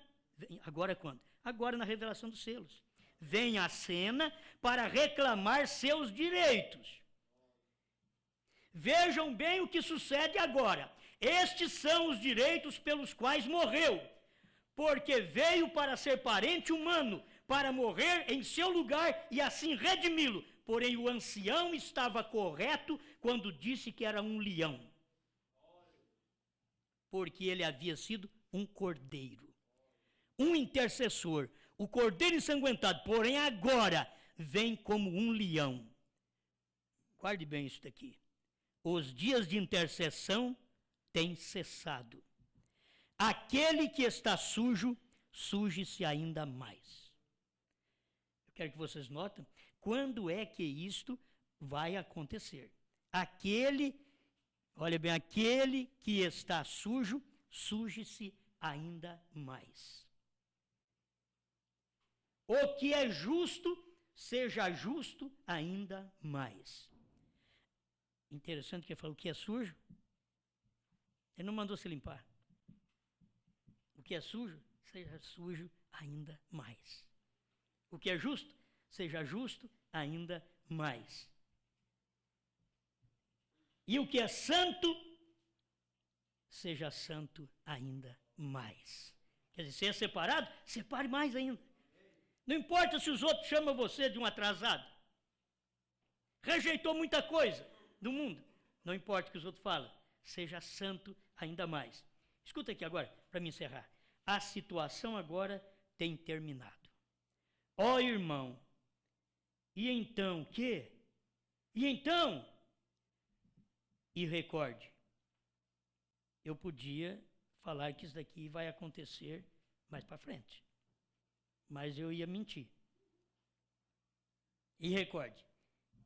Agora quando? Agora na revelação dos selos. Vem a cena para reclamar seus direitos. Vejam bem o que sucede agora. Estes são os direitos pelos quais morreu, porque veio para ser parente humano, para morrer em seu lugar e assim redimi-lo. Porém, o ancião estava correto quando disse que era um leão, porque ele havia sido um cordeiro, um intercessor, o cordeiro ensanguentado, porém agora vem como um leão. Guarde bem isso daqui. Os dias de intercessão têm cessado. Aquele que está sujo, suje-se ainda mais. Eu quero que vocês notem quando é que isto vai acontecer. Olha bem, aquele que está sujo, suje-se ainda mais. O que é justo, seja justo ainda mais. Interessante que ele falou: o que é sujo, ele não mandou se limpar. O que é sujo, seja sujo ainda mais. O que é justo, seja justo ainda mais. E o que é santo, seja santo ainda mais. Quer dizer, se é separado, separe mais ainda. Não importa se os outros chamam você de um atrasado. Rejeitou muita coisa do mundo. Não importa o que os outros falam. Seja santo ainda mais. Escuta aqui agora, para me encerrar. A situação agora tem terminado. Ó irmão, e então o quê? E então? E recorde, eu podia falar que isso daqui vai acontecer mais para frente. Mas eu ia mentir. E recorde,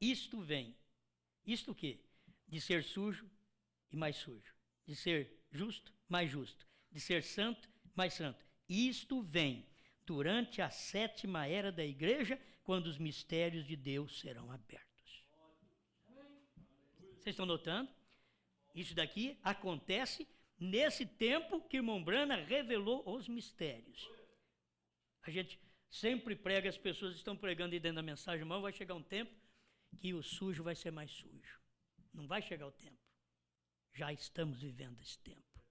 isto vem. Isto o quê? De ser sujo e mais sujo. De ser justo, mais justo. De ser santo, mais santo. Isto vem durante a 7ª era da igreja, quando os mistérios de Deus serão abertos. Vocês estão notando? Isso daqui acontece nesse tempo que o irmão Brana revelou os mistérios. A gente sempre prega, as pessoas estão pregando aí dentro da mensagem, irmão, vai chegar um tempo que o sujo vai ser mais sujo. Não vai chegar o tempo. Já estamos vivendo esse tempo.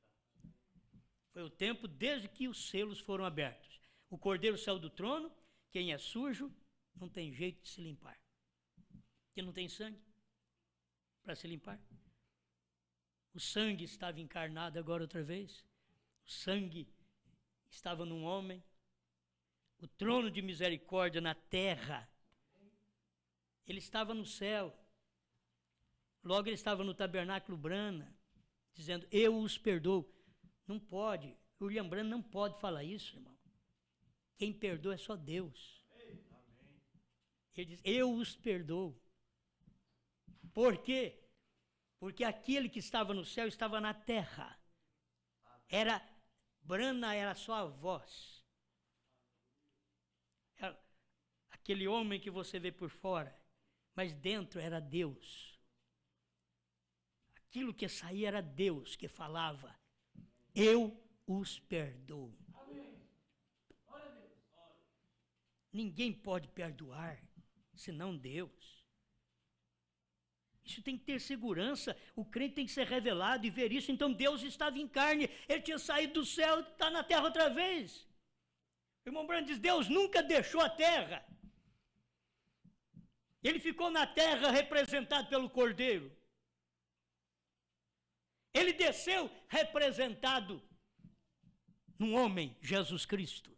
Foi o tempo desde que os selos foram abertos. O cordeiro saiu do trono, quem é sujo não tem jeito de se limpar. Porque não tem sangue para se limpar. O sangue estava encarnado agora outra vez. O sangue estava num homem. O trono de misericórdia na terra. Ele estava no céu. Logo ele estava no tabernáculo Brana, dizendo, eu os perdoo. Não pode, o William Brana não pode falar isso, irmão. Quem perdoa é só Deus. Ele diz, eu os perdoo. Por quê? Porque aquele que estava no céu estava na terra. Brana era só a voz. Era aquele homem que você vê por fora, mas dentro era Deus. Aquilo que saía era Deus que falava, eu os perdoo. Ninguém pode perdoar, senão Deus. Isso tem que ter segurança, o crente tem que ser revelado e ver isso. Então Deus estava em carne, ele tinha saído do céu e está na terra outra vez. O irmão Brando diz, Deus nunca deixou a terra. Ele ficou na terra representado pelo Cordeiro. Ele desceu representado num homem, Jesus Cristo.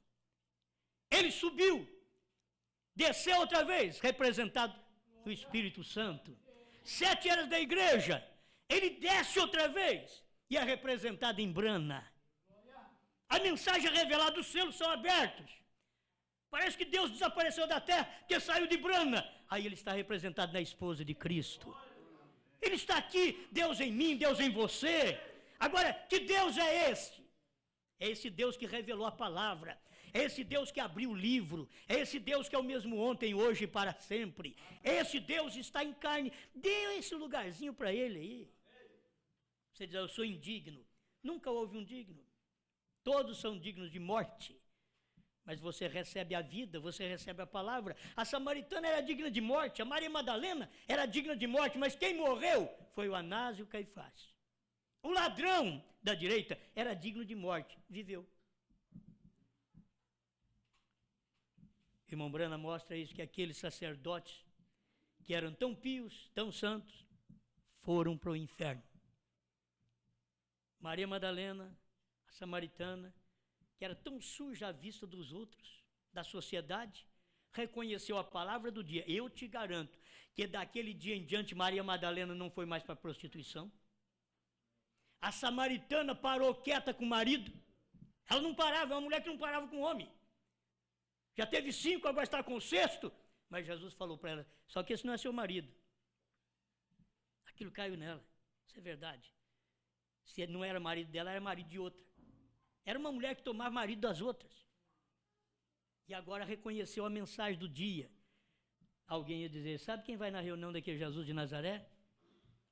Ele subiu, desceu outra vez, representado no Espírito Santo. 7 eras da igreja, Ele desce outra vez e é representado em Brana. A mensagem é revelada, os selos são abertos. Parece que Deus desapareceu da terra, porque saiu de Brana. Aí ele está representado na esposa de Cristo. Ele está aqui, Deus em mim, Deus em você. Agora, que Deus é esse? É esse Deus que revelou a palavra. É esse Deus que abriu o livro. É esse Deus que é o mesmo ontem, hoje e para sempre. Esse Deus está em carne. Dê esse lugarzinho para ele aí. Você diz, eu sou indigno. Nunca houve um digno. Todos são dignos de morte. Mas você recebe a vida, você recebe a palavra. A samaritana era digna de morte, a Maria Madalena era digna de morte, mas quem morreu foi o Anás e o Caifás. O ladrão da direita era digno de morte, viveu. Irmão Brana mostra isso, que aqueles sacerdotes que eram tão pios, tão santos, foram para o inferno. Maria Madalena, a samaritana, que era tão suja à vista dos outros, da sociedade, reconheceu a palavra do dia. Eu te garanto que daquele dia em diante Maria Madalena não foi mais para a prostituição. A samaritana parou quieta com o marido. Ela não parava, é uma mulher que não parava com o homem. Já teve 5, agora está com o 6º. Mas Jesus falou para ela, só que esse não é seu marido. Aquilo caiu nela, isso é verdade. Se não era marido dela, era marido de outra. Era uma mulher que tomava marido das outras. E agora reconheceu a mensagem do dia. Alguém ia dizer, sabe quem vai na reunião daquele Jesus de Nazaré?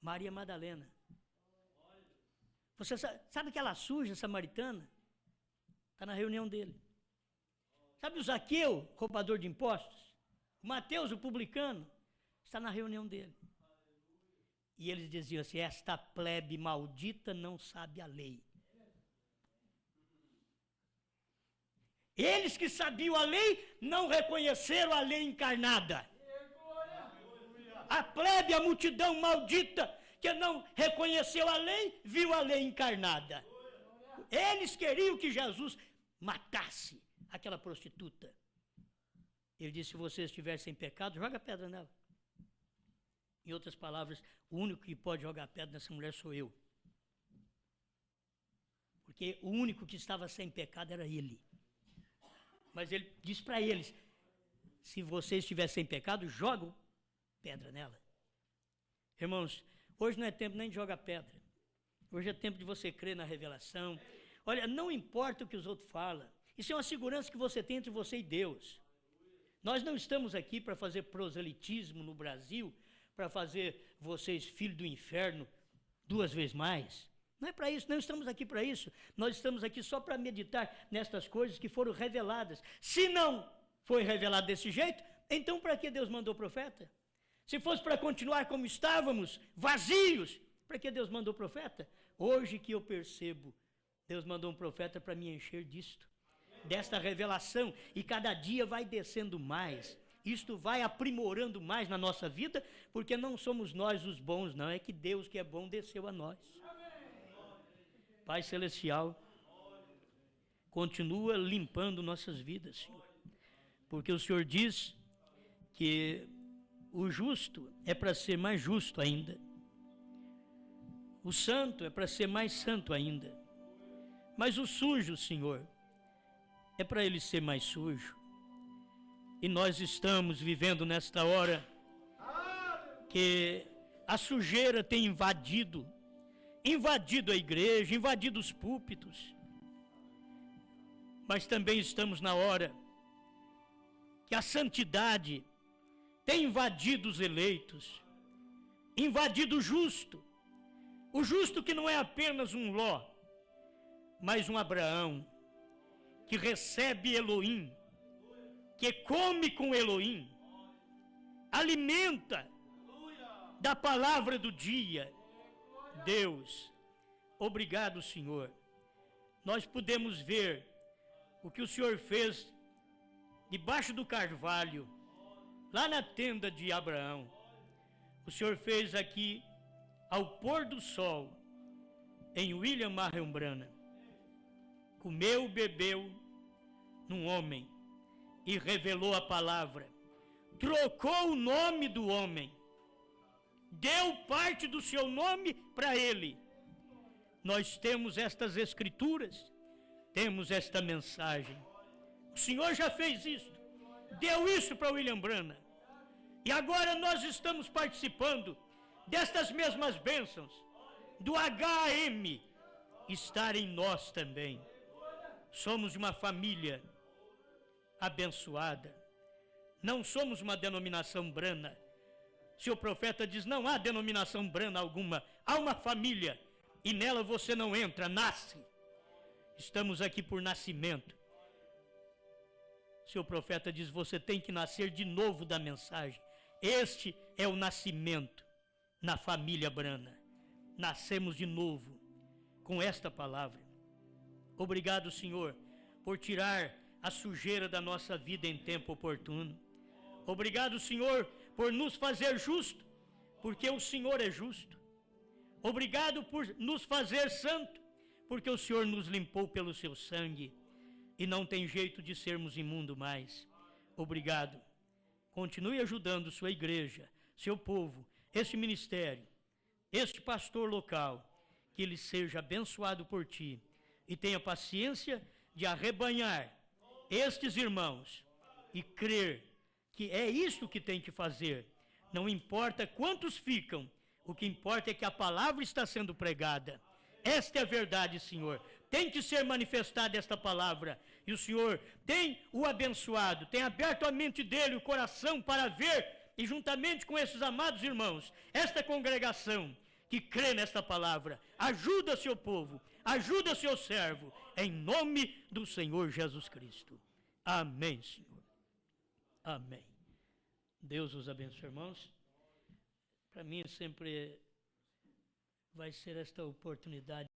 Maria Madalena. Você sabe aquela suja samaritana? Está na reunião dele. Sabe o Zaqueu, roubador de impostos? O Mateus, o publicano, está na reunião dele. E eles diziam assim, esta plebe maldita não sabe a lei. Eles que sabiam a lei, não reconheceram a lei encarnada. A plebe, a multidão maldita, que não reconheceu a lei, viu a lei encarnada. Eles queriam que Jesus matasse aquela prostituta. Ele disse, se você estiver sem pecado, joga pedra nela. Em outras palavras, o único que pode jogar pedra nessa mulher sou eu. Porque o único que estava sem pecado era ele. Mas ele disse para eles, se você estiver sem pecado, joga pedra nela. Irmãos, hoje não é tempo nem de jogar pedra. Hoje é tempo de você crer na revelação. Olha, não importa o que os outros falam. Isso é uma segurança que você tem entre você e Deus. Nós não estamos aqui para fazer proselitismo no Brasil, para fazer vocês filhos do inferno 2 vezes mais. Não é para isso, não estamos aqui para isso. Nós estamos aqui só para meditar nestas coisas que foram reveladas. Se não foi revelado desse jeito, então para que Deus mandou profeta? Se fosse para continuar como estávamos, vazios, para que Deus mandou profeta? Hoje que eu percebo, Deus mandou um profeta para me encher disto, desta revelação, e cada dia vai descendo mais. Isto vai aprimorando mais na nossa vida, porque não somos nós os bons, não, é que Deus que é bom desceu a nós. Pai Celestial, continua limpando nossas vidas, Senhor, porque o Senhor diz que o justo é para ser mais justo ainda, o santo é para ser mais santo ainda, mas o sujo, Senhor, é para ele ser mais sujo. E nós estamos vivendo nesta hora que a sujeira tem invadido a igreja, invadido os púlpitos. Mas também estamos na hora que a santidade tem invadido os eleitos, invadido o justo que não é apenas um Ló, mas um Abraão, que recebe Elohim, que come com Elohim, alimenta da palavra do dia. Deus, obrigado, Senhor. Nós podemos ver o que o Senhor fez debaixo do carvalho, lá na tenda de Abraão. O Senhor fez aqui ao pôr do sol, em William Marion Branham. Comeu, bebeu num homem e revelou a palavra. Trocou o nome do homem deu parte do seu nome para ele. Nós temos estas escrituras, temos esta mensagem. O Senhor já fez isso, deu isso para William Branham. E agora nós estamos participando destas mesmas bênçãos, do HM estar em nós também. Somos uma família abençoada. Não somos uma denominação Branham. Se o profeta diz, não há denominação Branham alguma, há uma família, e nela você não entra, nasce. Estamos aqui por nascimento. Se o profeta diz, você tem que nascer de novo da mensagem. Este é o nascimento na família Branham. Nascemos de novo com esta palavra. Obrigado, Senhor, por tirar a sujeira da nossa vida em tempo oportuno. Obrigado, Senhor, por nos fazer justo, porque o Senhor é justo. Obrigado por nos fazer santo, porque o Senhor nos limpou pelo seu sangue e não tem jeito de sermos imundo mais. Obrigado. Continue ajudando sua igreja, seu povo, este ministério, este pastor local, que ele seja abençoado por ti e tenha paciência de arrebanhar estes irmãos e crer que é isso que tem que fazer. Não importa quantos ficam, o que importa é que a palavra está sendo pregada. Esta é a verdade, Senhor. Tem que ser manifestada esta palavra. E o Senhor tem o abençoado, tem aberto a mente dele, o coração, para ver, e juntamente com esses amados irmãos, esta congregação que crê nesta palavra, ajuda seu povo, ajuda seu servo, em nome do Senhor Jesus Cristo. Amém, Senhor. Amém. Deus os abençoe, irmãos. Para mim sempre vai ser esta oportunidade